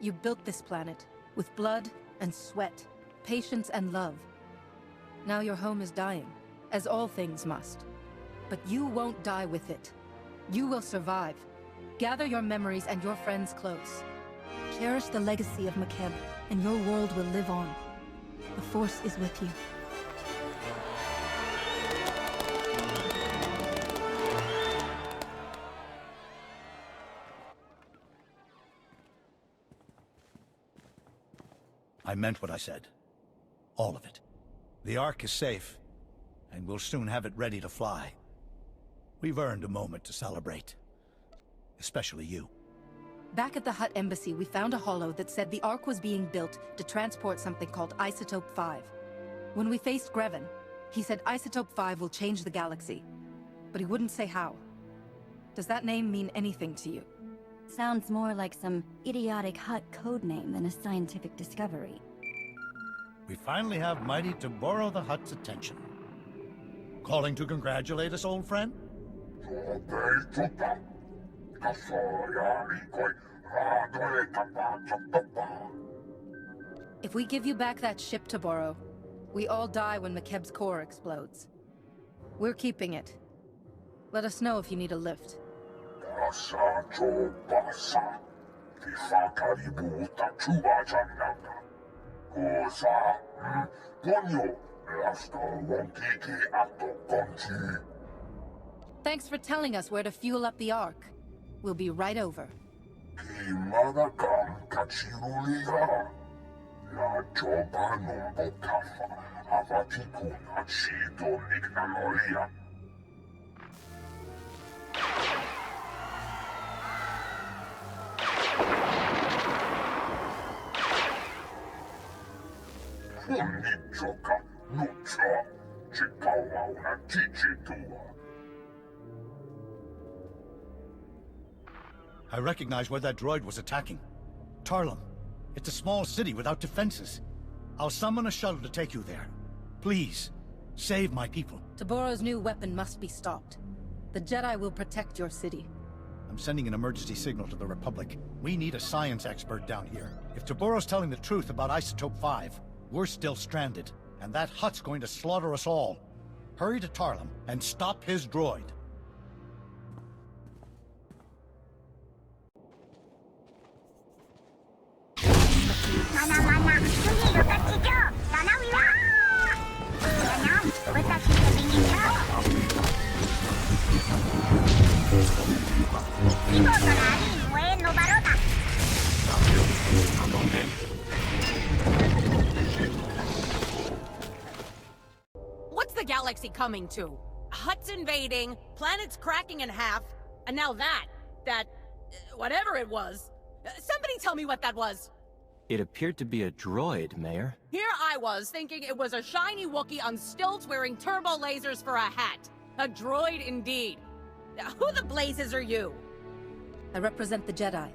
You built this planet with blood and sweat, patience and love. Now your home is dying, as all things must. But you won't die with it. You will survive. Gather your memories and your friends close. Cherish the legacy of Makeb, and your world will live on. The Force is with you. I meant what I said. All of it. The Ark is safe, and we'll soon have it ready to fly. We've earned a moment to celebrate. Especially you. Back at the Hutt Embassy, we found a holo that said the Ark was being built to transport something called Isotope 5. When we faced Revan, he said Isotope 5 will change the galaxy. But he wouldn't say how. Does that name mean anything to you? Sounds more like some idiotic Hutt code name than a scientific discovery. We finally have mighty Taboro the Hutt's attention. Calling to congratulate us, old friend? If we give you back that ship, Taboro, we all die when Makeb's core explodes. We're keeping it. Let us know if you need a lift. Thanks for telling us where to fuel up the Ark. We'll be right over. I recognize where that droid was attacking. Tarlum. It's a small city without defenses. I'll summon a shuttle to take you there. Please, save my people. Taboro's new weapon must be stopped. The Jedi will protect your city. I'm sending an emergency signal to the Republic. We need a science expert down here. If Taboro's telling the truth about Isotope 5, we're still stranded, and that Hutt's going to slaughter us all. Hurry to Tarlum and stop his droid. What's the galaxy coming to? Hutt's invading, planets cracking in half, and now that, whatever it was, Somebody tell me what that was! It appeared to be a droid, Mayor. Here I was, thinking it was a shiny Wookiee on stilts wearing turbo lasers for a hat. A droid indeed. Who the blazes are you? I represent the Jedi.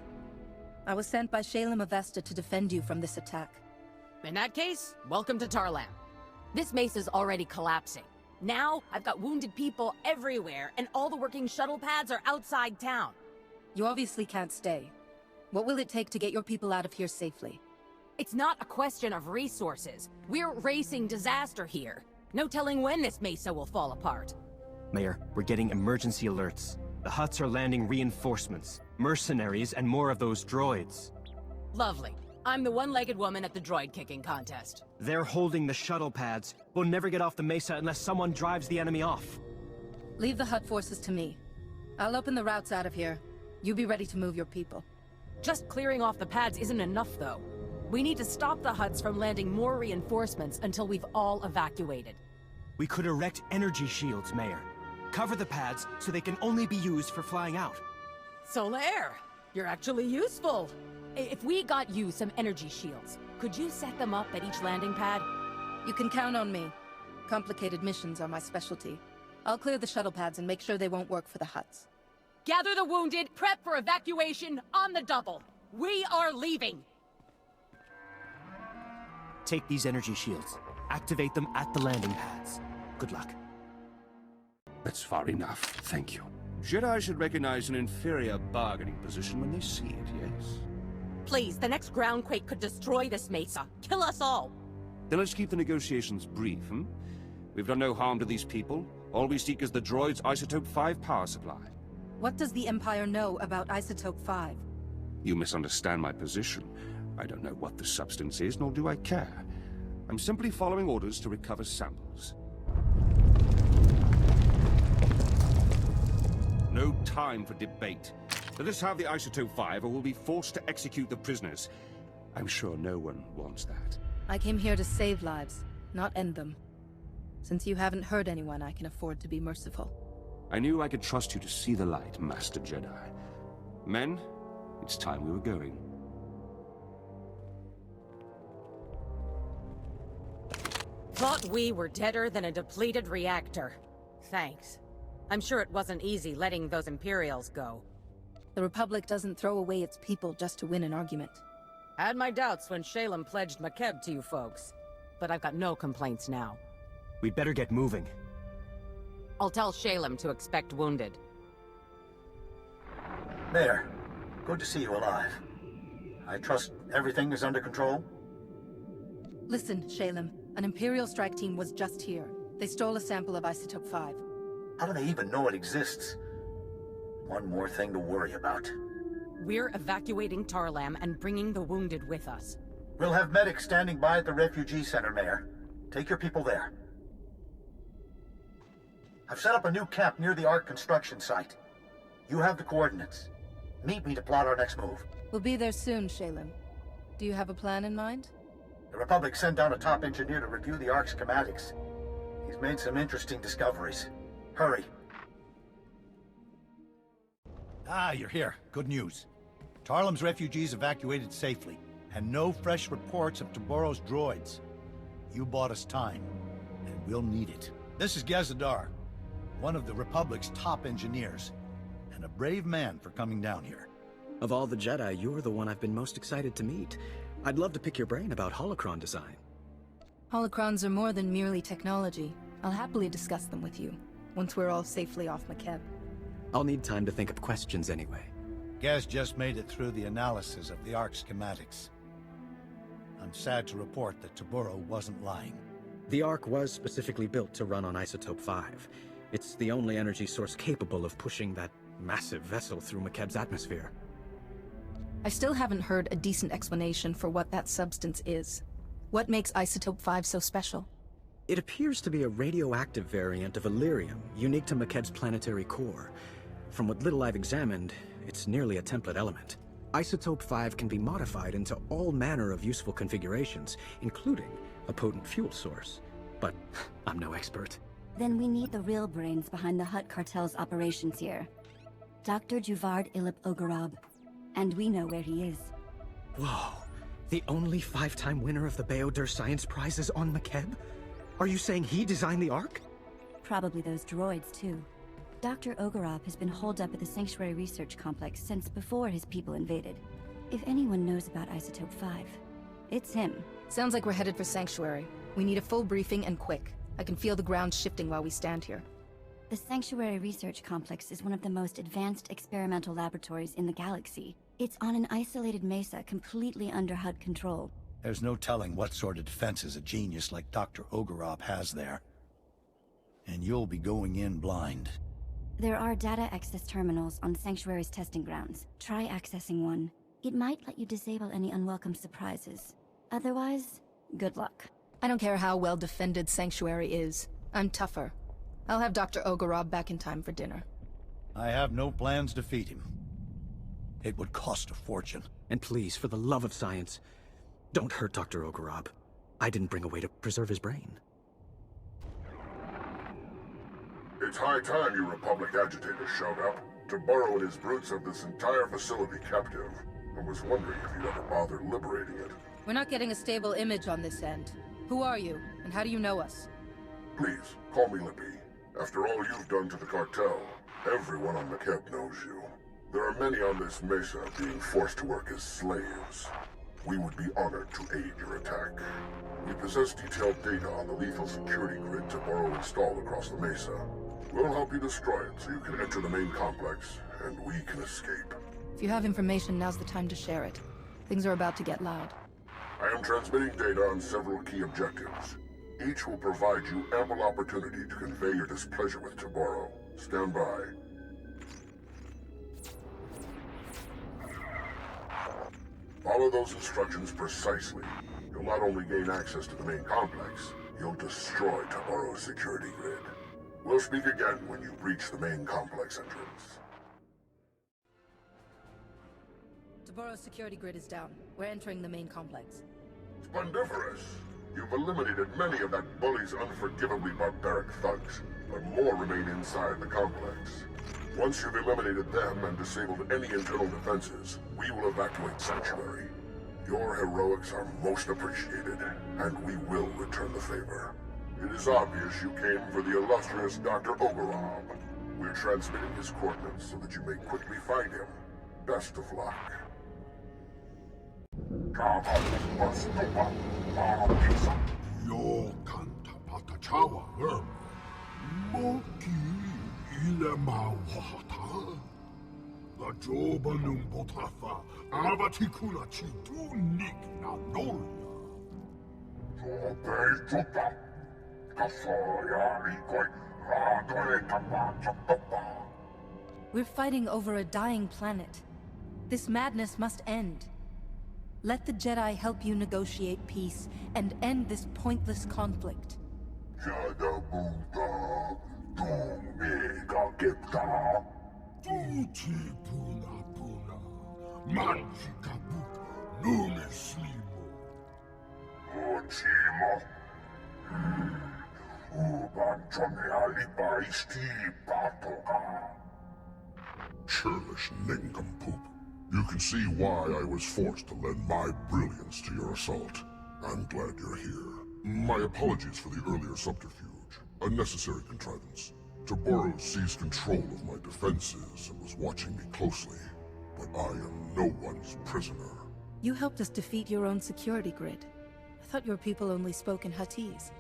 I was sent by Shalem Avesta to defend you from this attack. In that case, welcome to Tarlam. This mesa's already collapsing. Now, I've got wounded people everywhere, and all the working shuttle pads are outside town. You obviously can't stay. What will it take to get your people out of here safely? It's not a question of resources. We're racing disaster here. No telling when this mesa will fall apart. Mayor, we're getting emergency alerts. The Hutts are landing reinforcements, mercenaries, and more of those droids. Lovely. I'm the one-legged woman at the droid kicking contest. They're holding the shuttle pads. We'll never get off the mesa unless someone drives the enemy off. Leave the Hutt forces to me. I'll open the routes out of here. You be ready to move your people. Just clearing off the pads isn't enough, though. We need to stop the Hutts from landing more reinforcements until we've all evacuated. We could erect energy shields, Mayor. Cover the pads so they can only be used for flying out. Solaire, you're actually useful. If we got you some energy shields, could you set them up at each landing pad? You can count on me. Complicated missions are my specialty. I'll clear the shuttle pads and make sure they won't work for the Hutts. Gather the wounded, prep for evacuation on the double. We are leaving. Take these energy shields. Activate them at the landing pads. Good luck. That's far enough, thank you. Jedi should recognize an inferior bargaining position when they see it, yes? Please, the next groundquake could destroy this mesa. Kill us all. Then let's keep the negotiations brief, hmm? We've done no harm to these people. All we seek is the droid's Isotope 5 power supply. What does the Empire know about Isotope 5? You misunderstand my position. I don't know what the substance is, nor do I care. I'm simply following orders to recover samples. No time for debate. Let us have the Isotope 5 or we'll be forced to execute the prisoners. I'm sure no one wants that. I came here to save lives, not end them. Since you haven't hurt anyone, I can afford to be merciful. I knew I could trust you to see the light, Master Jedi. Men, it's time we were going. Thought we were deader than a depleted reactor. Thanks. I'm sure it wasn't easy letting those Imperials go. The Republic doesn't throw away its people just to win an argument. Had my doubts when Shalem pledged Makeb to you folks. But I've got no complaints now. We'd better get moving. I'll tell Shalem to expect wounded. Mayor, good to see you alive. I trust everything is under control? Listen, Shalem. An Imperial strike team was just here. They stole a sample of Isotope 5. How do they even know it exists? One more thing to worry about. We're evacuating Tarlam and bringing the wounded with us. We'll have medics standing by at the refugee center, Mayor. Take your people there. I've set up a new camp near the Ark construction site. You have the coordinates. Meet me to plot our next move. We'll be there soon, Shalem. Do you have a plan in mind? The Republic sent down a top engineer to review the Ark's schematics. He's made some interesting discoveries. Hurry. Ah, you're here. Good news. Tarlam's refugees evacuated safely, and no fresh reports of Taboro's droids. You bought us time, and we'll need it. This is Gazadar, one of the Republic's top engineers, and a brave man for coming down here. Of all the Jedi, you're the one I've been most excited to meet. I'd love to pick your brain about holocron design. Holocrons are more than merely technology. I'll happily discuss them with you, once we're all safely off Makeb. I'll need time to think of questions anyway. Gaz just made it through the analysis of the Ark schematics. I'm sad to report that Taboro wasn't lying. The Ark was specifically built to run on Isotope 5. It's the only energy source capable of pushing that massive vessel through Makeb's atmosphere. I still haven't heard a decent explanation for what that substance is. What makes Isotope 5 so special? It appears to be a radioactive variant of Illyrium, unique to Makeb's planetary core. From what little I've examined, it's nearly a template element. Isotope 5 can be modified into all manner of useful configurations, including a potent fuel source. But I'm no expert. Then we need the real brains behind the Hutt cartel's operations here. Dr. Juvard Ilip Ogorab. And we know where he is. Whoa. The only 5-time winner of the SWTOR Science Prize is on Makeb? Are you saying he designed the Ark? Probably those droids, too. Dr. Ogorov has been holed up at the Sanctuary Research Complex since before his people invaded. If anyone knows about Isotope 5, it's him. Sounds like we're headed for Sanctuary. We need a full briefing and quick. I can feel the ground shifting while we stand here. The Sanctuary Research Complex is one of the most advanced experimental laboratories in the galaxy. It's on an isolated mesa completely under HUD control. There's no telling what sort of defenses a genius like Dr. Ogorov has there. And you'll be going in blind. There are data access terminals on Sanctuary's testing grounds. Try accessing one. It might let you disable any unwelcome surprises. Otherwise, good luck. I don't care how well defended Sanctuary is. I'm tougher. I'll have Dr. Ogorov back in time for dinner. I have no plans to defeat him. It would cost a fortune. And please, for the love of science, don't hurt Dr. Ogorov. I didn't bring a way to preserve his brain. It's high time you Republic agitators showed up. Taburo and his brutes have this entire facility captive. I was wondering if you'd ever bother liberating it. We're not getting a stable image on this end. Who are you, and how do you know us? Please, call me Lippy. After all you've done to the cartel, everyone on Makeb knows you. There are many on this mesa being forced to work as slaves. We would be honored to aid your attack. We possess detailed data on the lethal security grid Taburo installed across the mesa. We'll help you destroy it so you can enter the main complex, and we can escape. If you have information, now's the time to share it. Things are about to get loud. I am transmitting data on several key objectives. Each will provide you ample opportunity to convey your displeasure with Taburo. Stand by. Follow those instructions precisely. You'll not only gain access to the main complex, you'll destroy Taburo's security grid. We'll speak again when you reach the main complex entrance. Taburo's security grid is down. We're entering the main complex. Splendiferous! You've eliminated many of that bully's unforgivably barbaric thugs, but more remain inside the complex. Once you've eliminated them and disabled any internal defenses, we will evacuate Sanctuary. Your heroics are most appreciated, and we will return the favor. It is obvious you came for the illustrious Dr. Ogorov. We're transmitting his coordinates so that you may quickly find him. Best of luck. We're fighting over a dying planet. This madness must end. Let the Jedi help you negotiate peace and end this pointless conflict. Churlish nincompoop. You can see why I was forced to lend my brilliance to your assault. I'm glad you're here. My apologies for the earlier subterfuge. A necessary contrivance. Taburo seized control of my defenses and was watching me closely. But I am no one's prisoner. You helped us defeat your own security grid. I thought your people only spoke in Huttese.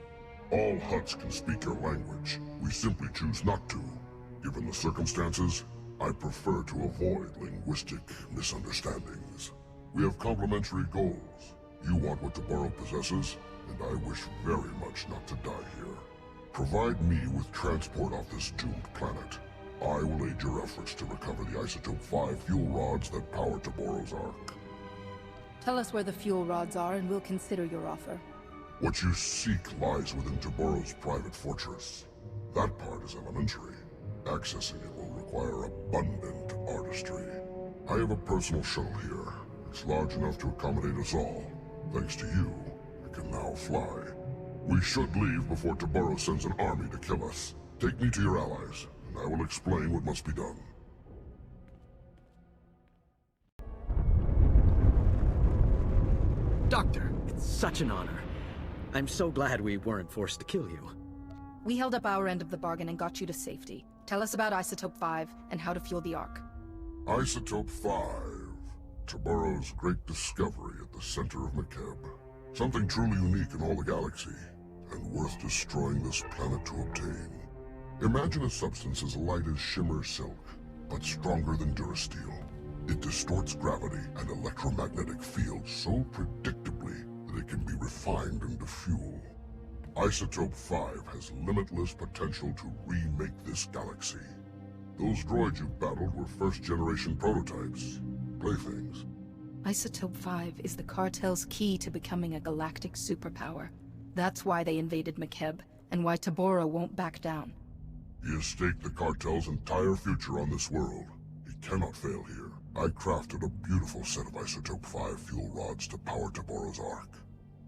All Hutts can speak your language. We simply choose not to. Given the circumstances, I prefer to avoid linguistic misunderstandings. We have complementary goals. You want what Taburo possesses, and I wish very much not to die here. Provide me with transport off this doomed planet. I will aid your efforts to recover the Isotope 5 fuel rods that power Taburo's Ark. Tell us where the fuel rods are and we'll consider your offer. What you seek lies within Taburo's private fortress. That part is elementary. Accessing it will require abundant artistry. I have a personal shuttle here. It's large enough to accommodate us all. Thanks to you, I can now fly. We should leave before Taburo sends an army to kill us. Take me to your allies, and I will explain what must be done. Doctor, it's such an honor. I'm so glad we weren't forced to kill you. We held up our end of the bargain and got you to safety. Tell us about Isotope 5 and how to fuel the Ark. Isotope 5. Taborou's great discovery at the center of Makeb. Something truly unique in all the galaxy, and worth destroying this planet to obtain. Imagine a substance as light as shimmer silk, but stronger than durasteel. It distorts gravity and electromagnetic fields so predictably that it can be refined into fuel. Isotope 5 has limitless potential to remake this galaxy. Those droids you battled were first-generation prototypes, playthings. Isotope 5 is the cartel's key to becoming a galactic superpower. That's why they invaded Makeb, and why Taborou won't back down. He has staked the cartel's entire future on this world. He cannot fail here. I crafted a beautiful set of Isotope 5 fuel rods to power Taborou's Ark.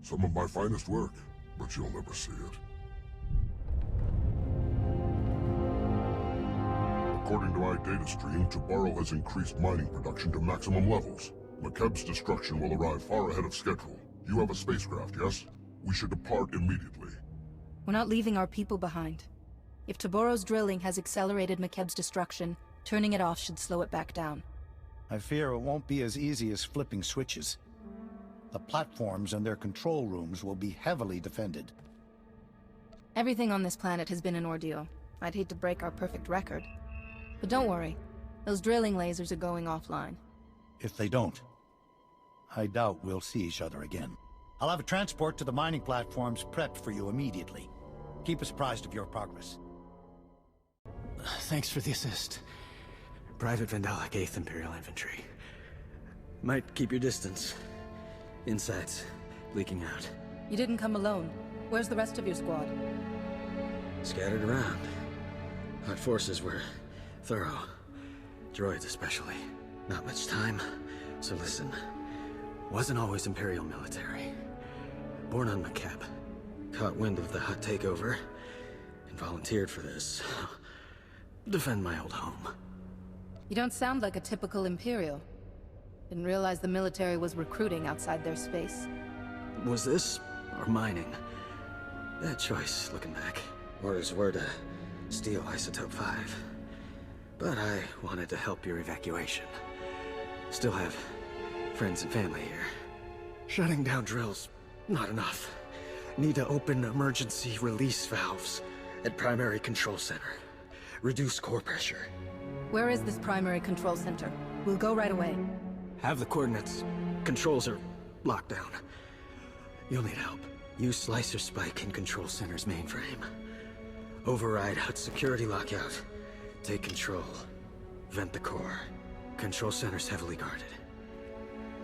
Some of my finest work, but you'll never see it. According to my data stream, Taborou has increased mining production to maximum levels. Makeb's destruction will arrive far ahead of schedule. You have a spacecraft, yes? We should depart immediately. We're not leaving our people behind. If Taborou's drilling has accelerated Makeb's destruction, turning it off should slow it back down. I fear it won't be as easy as flipping switches. The platforms and their control rooms will be heavily defended. Everything on this planet has been an ordeal. I'd hate to break our perfect record. But don't worry, those drilling lasers are going offline. If they don't, I doubt we'll see each other again. I'll have a transport to the mining platforms prepped for you immediately. Keep us apprised of your progress. Thanks for the assist. Private Vandalic 8th Imperial Infantry. Might keep your distance. Insides leaking out. You didn't come alone. Where's the rest of your squad? Scattered around. Our forces were thorough. Droids especially. Not much time, so listen. Wasn't always Imperial military. Born on Makeb. Caught wind of the Hutt takeover, and volunteered for this. Defend my old home. You don't sound like a typical Imperial. Didn't realize the military was recruiting outside their space. Was this, or mining? Bad choice, looking back. Orders were to steal Isotope 5. But I wanted to help your evacuation. Still have friends and family here. Shutting down drills, not enough. Need to open emergency release valves at Primary Control Center. Reduce core pressure. Where is this Primary Control Center? We'll go right away. Have the coordinates. Controls are locked down. You'll need help. Use Slicer Spike in Control Center's mainframe. Override Hutt security lockout. Take control. Vent the core. Control Center's heavily guarded.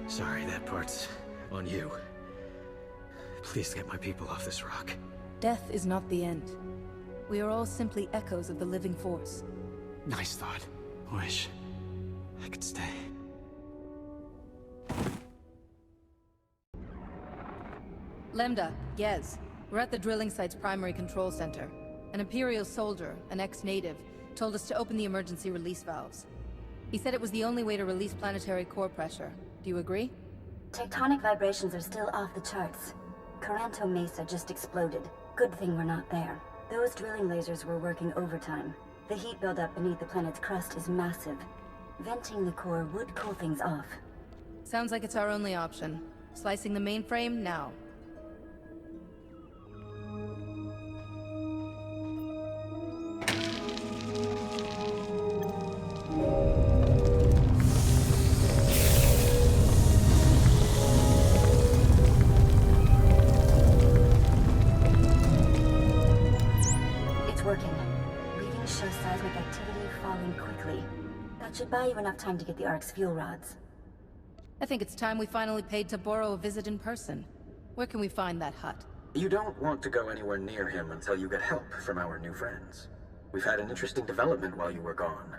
Sorry, that part's on you. Please get my people off this rock. Death is not the end. We are all simply echoes of the living force. Nice thought. Wish I could stay. Lambda, Gez. We're at the drilling site's primary control center. An Imperial soldier, an ex-native, told us to open the emergency release valves. He said it was the only way to release planetary core pressure. Do you agree? Tectonic vibrations are still off the charts. Coranto Mesa just exploded. Good thing we're not there. Those drilling lasers were working overtime. The heat buildup beneath the planet's crust is massive. Venting the core would cool things off. Sounds like it's our only option. Slicing the mainframe now. It's working. Readings show seismic activity falling quickly. That should buy you enough time to get the Ark's fuel rods. I think it's time we finally paid Taborou a visit in person. Where can we find that Hutt? You don't want to go anywhere near him until you get help from our new friends. We've had an interesting development while you were gone.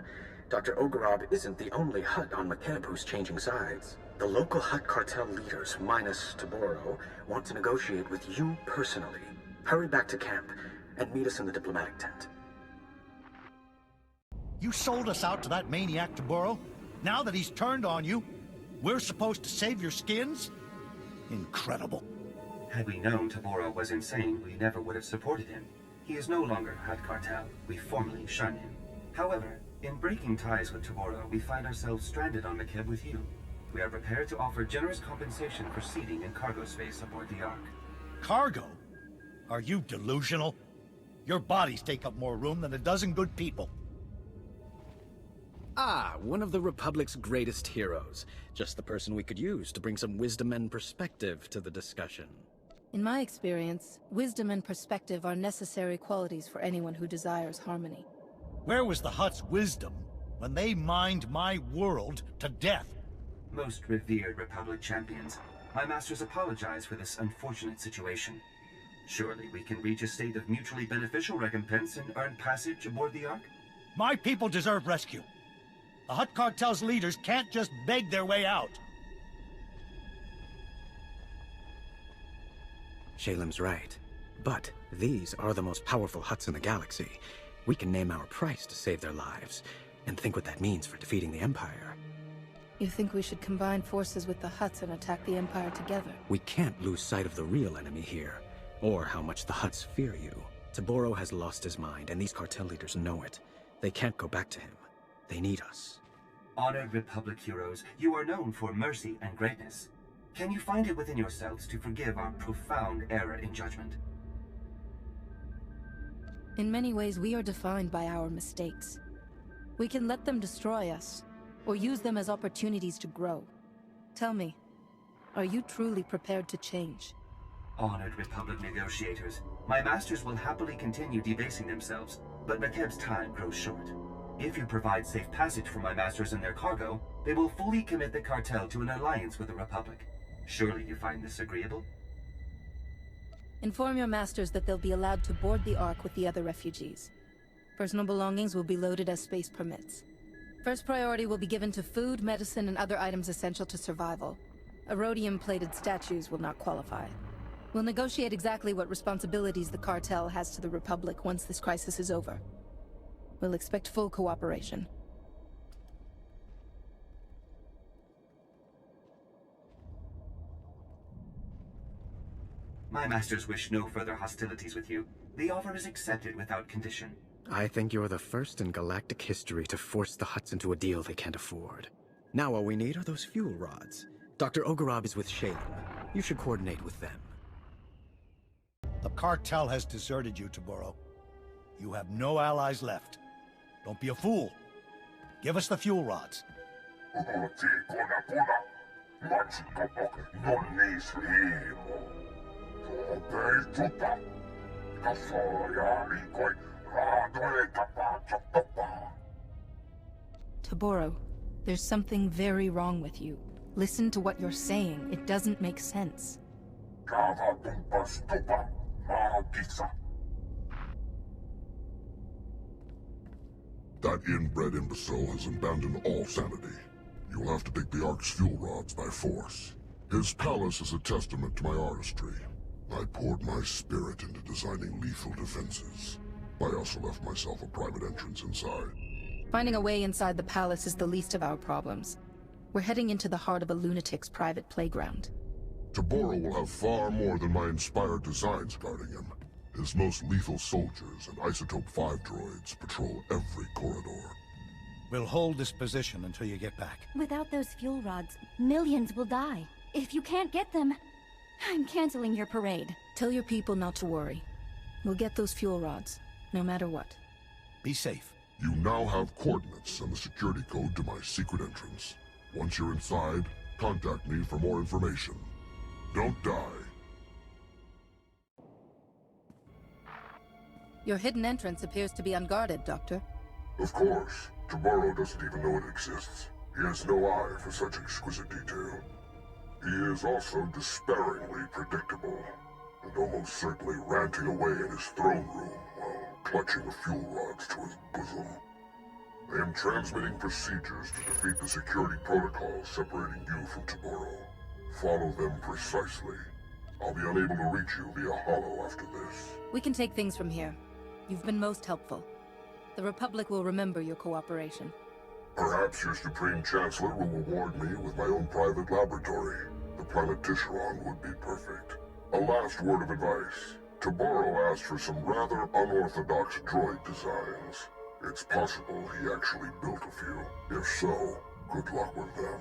Dr. Ogarob isn't the only Hutt on Makeb who's changing sides. The local Hutt cartel leaders, minus Taborou, want to negotiate with you personally. Hurry back to camp and meet us in the diplomatic tent. You sold us out to that maniac Taborou? Now that he's turned on you, we're supposed to save your skins? Incredible. Had we known Taboro was insane, we never would have supported him. He is no longer Hut Cartel. We formally shun him. However, in breaking ties with Taboro, we find ourselves stranded on Makeb with you. We are prepared to offer generous compensation for seating and cargo space aboard the Ark. Cargo? Are you delusional? Your bodies take up more room than a dozen good people. Ah, one of the Republic's greatest heroes. Just the person we could use to bring some wisdom and perspective to the discussion. In my experience, wisdom and perspective are necessary qualities for anyone who desires harmony. Where was the Hutt's wisdom when they mined my world to death? Most revered Republic champions, my masters apologize for this unfortunate situation. Surely we can reach a state of mutually beneficial recompense and earn passage aboard the Ark? My people deserve rescue. The Hutt Cartel's leaders can't just beg their way out. Shalem's right. But these are the most powerful Hutts in the galaxy. We can name our price to save their lives, and think what that means for defeating the Empire. You think we should combine forces with the Hutts and attack the Empire together? We can't lose sight of the real enemy here, or how much the Hutts fear you. Taboro has lost his mind, and these cartel leaders know it. They can't go back to him. They need us. Honored Republic heroes, you are known for mercy and greatness. Can you find it within yourselves to forgive our profound error in judgment? In many ways, we are defined by our mistakes. We can let them destroy us, or use them as opportunities to grow. Tell me, are you truly prepared to change? Honored Republic negotiators, my masters will happily continue debasing themselves, but Makeb's time grows short. If you provide safe passage for my masters and their cargo, they will fully commit the cartel to an alliance with the Republic. Surely you find this agreeable? Inform your masters that they'll be allowed to board the Ark with the other refugees. Personal belongings will be loaded as space permits. First priority will be given to food, medicine, and other items essential to survival. Rhodium-plated statues will not qualify. We'll negotiate exactly what responsibilities the cartel has to the Republic once this crisis is over. We'll expect full cooperation. My masters wish no further hostilities with you. The offer is accepted without condition. I think you're the first in galactic history to force the Hutts into a deal they can't afford. Now all we need are those fuel rods. Dr. Ogorob is with Shalem. You should coordinate with them. The cartel has deserted you, Taboro. You have no allies left. Don't be a fool. Give us the fuel rods. Taboro, there's something very wrong with you. Listen to what you're saying. It doesn't make sense. That inbred imbecile has abandoned all sanity. You'll have to take the Ark's fuel rods by force. His palace is a testament to my artistry. I poured my spirit into designing lethal defenses. I also left myself a private entrance inside. Finding a way inside the palace is the least of our problems. We're heading into the heart of a lunatic's private playground. Taboro will have far more than my inspired designs guarding him. His most lethal soldiers and Isotope 5 droids patrol every corridor. We'll hold this position until you get back. Without those fuel rods, millions will die. If you can't get them, I'm canceling your parade. Tell your people not to worry. We'll get those fuel rods, no matter what. Be safe. You now have coordinates and the security code to my secret entrance. Once you're inside, contact me for more information. Don't die. Your hidden entrance appears to be unguarded, Doctor. Of course. Taboro doesn't even know it exists. He has no eye for such exquisite detail. He is also despairingly predictable, and almost certainly ranting away in his throne room while clutching the fuel rods to his bosom. I am transmitting procedures to defeat the security protocols separating you from Taboro. Follow them precisely. I'll be unable to reach you via holo after this. We can take things from here. You've been most helpful. The Republic will remember your cooperation. Perhaps your Supreme Chancellor will reward me with my own private laboratory. the planet Tisharon would be perfect. A last word of advice. Taboro asked for some rather unorthodox droid designs. It's possible he actually built a few. If so, good luck with them.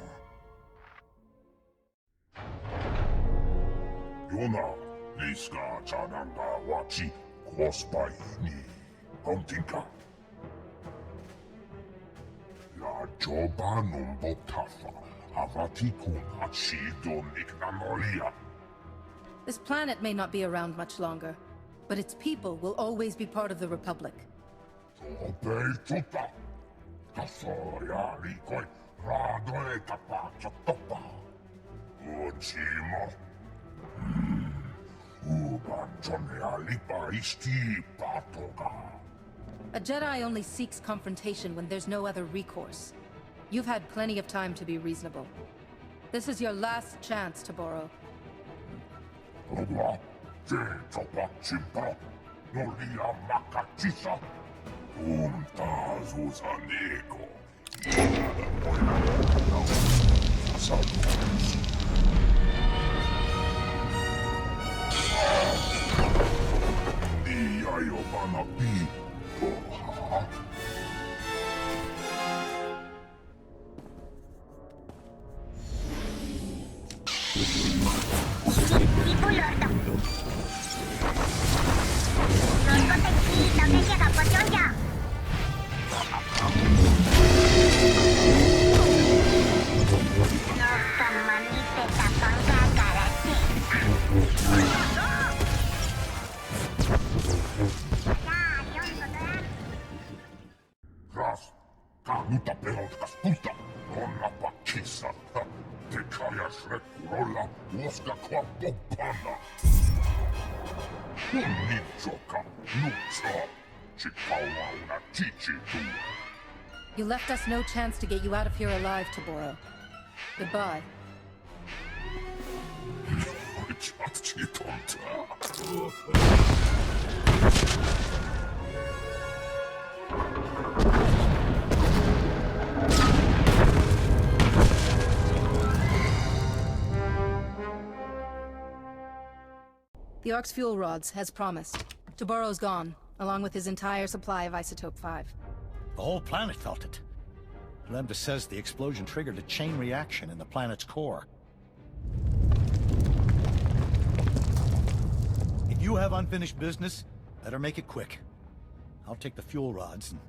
Yona, Liska Chananga Wachi, Kwospai ni Hontinka. La Joba Numbo Tafa, Havati Kun Hachido Niknanolia. This planet may not be around much longer, but its people will always be part of the Republic. Obeituta, Kasoria Rikoi, Radoeta Pachatopa, Uchimo. A Jedi only seeks confrontation when there's no other recourse. You've had plenty of time to be reasonable. This is your last chance, Taboro. You left us no chance to get you out of here alive, Taboro. Goodbye. The Ark's fuel rods, as promised. Taboro's gone, along with his entire supply of Isotope 5. The whole planet felt it. Lambda says the explosion triggered a chain reaction in the planet's core. If you have unfinished business, better make it quick. I'll take the fuel rods and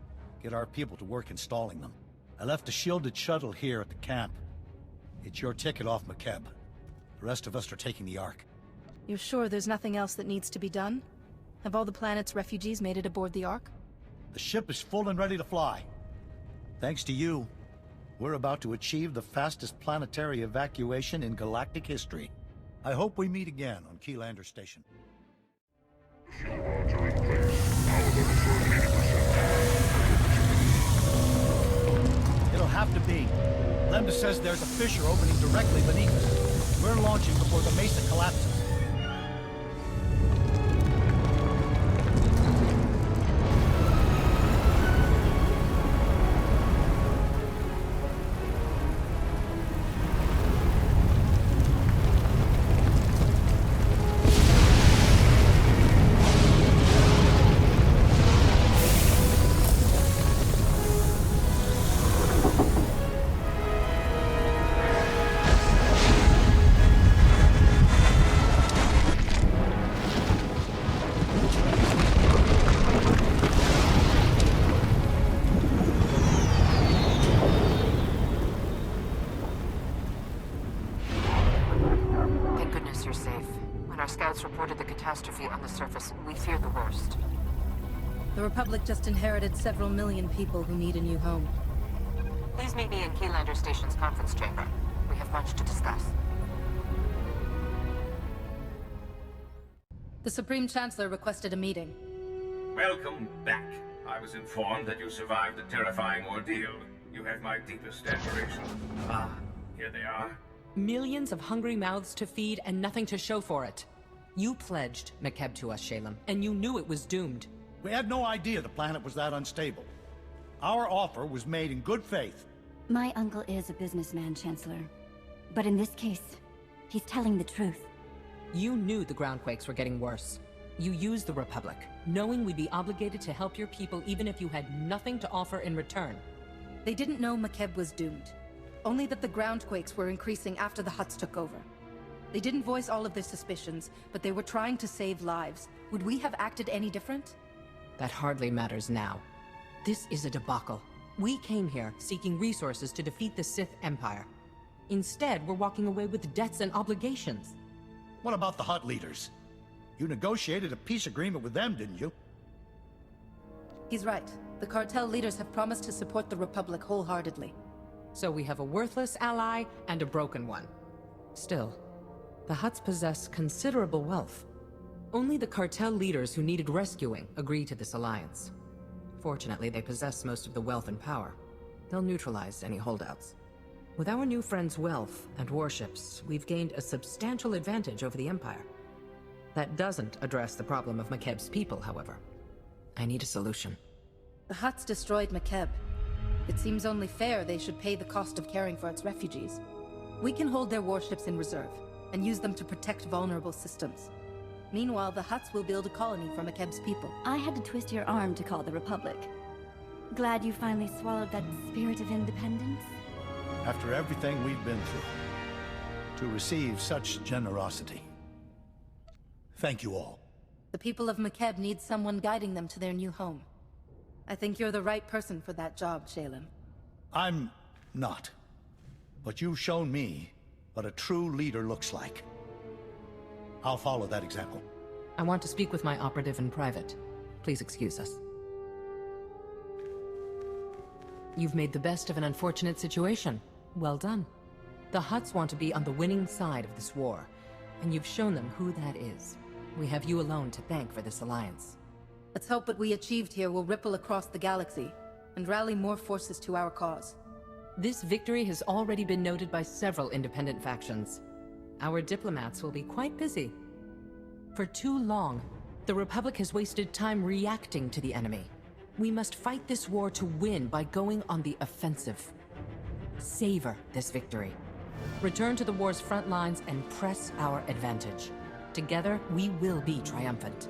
get our people to work installing them. I left a shielded shuttle here at the camp. It's your ticket off Makeb. The rest of us are taking the Ark. You're sure there's nothing else that needs to be done? Have all the planet's refugees made it aboard the Ark? The ship is full and ready to fly. Thanks to you, we're about to achieve the fastest planetary evacuation in galactic history. I hope we meet again on Keylander Station. It'll have to be. Lambda says there's a fissure opening directly beneath us. We're launching before the mesa collapses. On the surface, we fear the worst. The Republic just inherited several million people who need a new home. Please meet me in Keylander Station's conference chamber. We have much to discuss. The Supreme Chancellor requested a meeting. Welcome back. I was informed that you survived the terrifying ordeal. You have my deepest admiration. Ah, here they are. Millions of hungry mouths to feed and nothing to show for it. You pledged Makeb to us, Shalem, and you knew it was doomed. We had no idea the planet was that unstable. Our offer was made in good faith. My uncle is a businessman, Chancellor. But in this case, He's telling the truth. You knew the groundquakes were getting worse. You used the Republic, knowing we'd be obligated to help your people even if you had nothing to offer in return. They didn't know Makeb was doomed. Only that the groundquakes were increasing after the Hutts took over. They didn't voice all of their suspicions, but they were trying to save lives. Would we have acted any different? That hardly matters now. This is a debacle. We came here seeking resources to defeat the Sith Empire. Instead, we're walking away with debts and obligations. What about the Hutt leaders? You negotiated a peace agreement with them, didn't you? He's right. The cartel leaders have promised to support the Republic wholeheartedly. So we have a worthless ally and a broken one. Still, the Hutts possess considerable wealth. Only the cartel leaders who needed rescuing agree to this alliance. Fortunately, they possess most of the wealth and power. They'll neutralize any holdouts. With our new friend's wealth and warships, we've gained a substantial advantage over the Empire. That doesn't address the problem of Makeb's people, however. I need a solution. The Hutts destroyed Makeb. It seems only fair they should pay the cost of caring for its refugees. We can hold their warships in reserve, and use them to protect vulnerable systems. Meanwhile, the Hutts will build a colony for Makeb's people. I had to twist your arm to call the Republic. Glad you finally swallowed that spirit of independence? After everything we've been through, to receive such generosity. Thank you all. The people of Makeb need someone guiding them to their new home. I think you're the right person for that job, Shalem. I'm not. But you've shown me what a true leader looks like. I'll follow that example. I want to speak with my operative in private. Please excuse us. You've made the best of an unfortunate situation. Well done. The Hutts want to be on the winning side of this war, and you've shown them who that is. We have you alone to thank for this alliance. Let's hope what we achieved here will ripple across the galaxy, and rally more forces to our cause. This victory has already been noted by several independent factions. Our diplomats will be quite busy. For too long, the Republic has wasted time reacting to the enemy. We must fight this war to win by going on the offensive. Savor this victory. Return to the war's front lines and press our advantage. Together, we will be triumphant.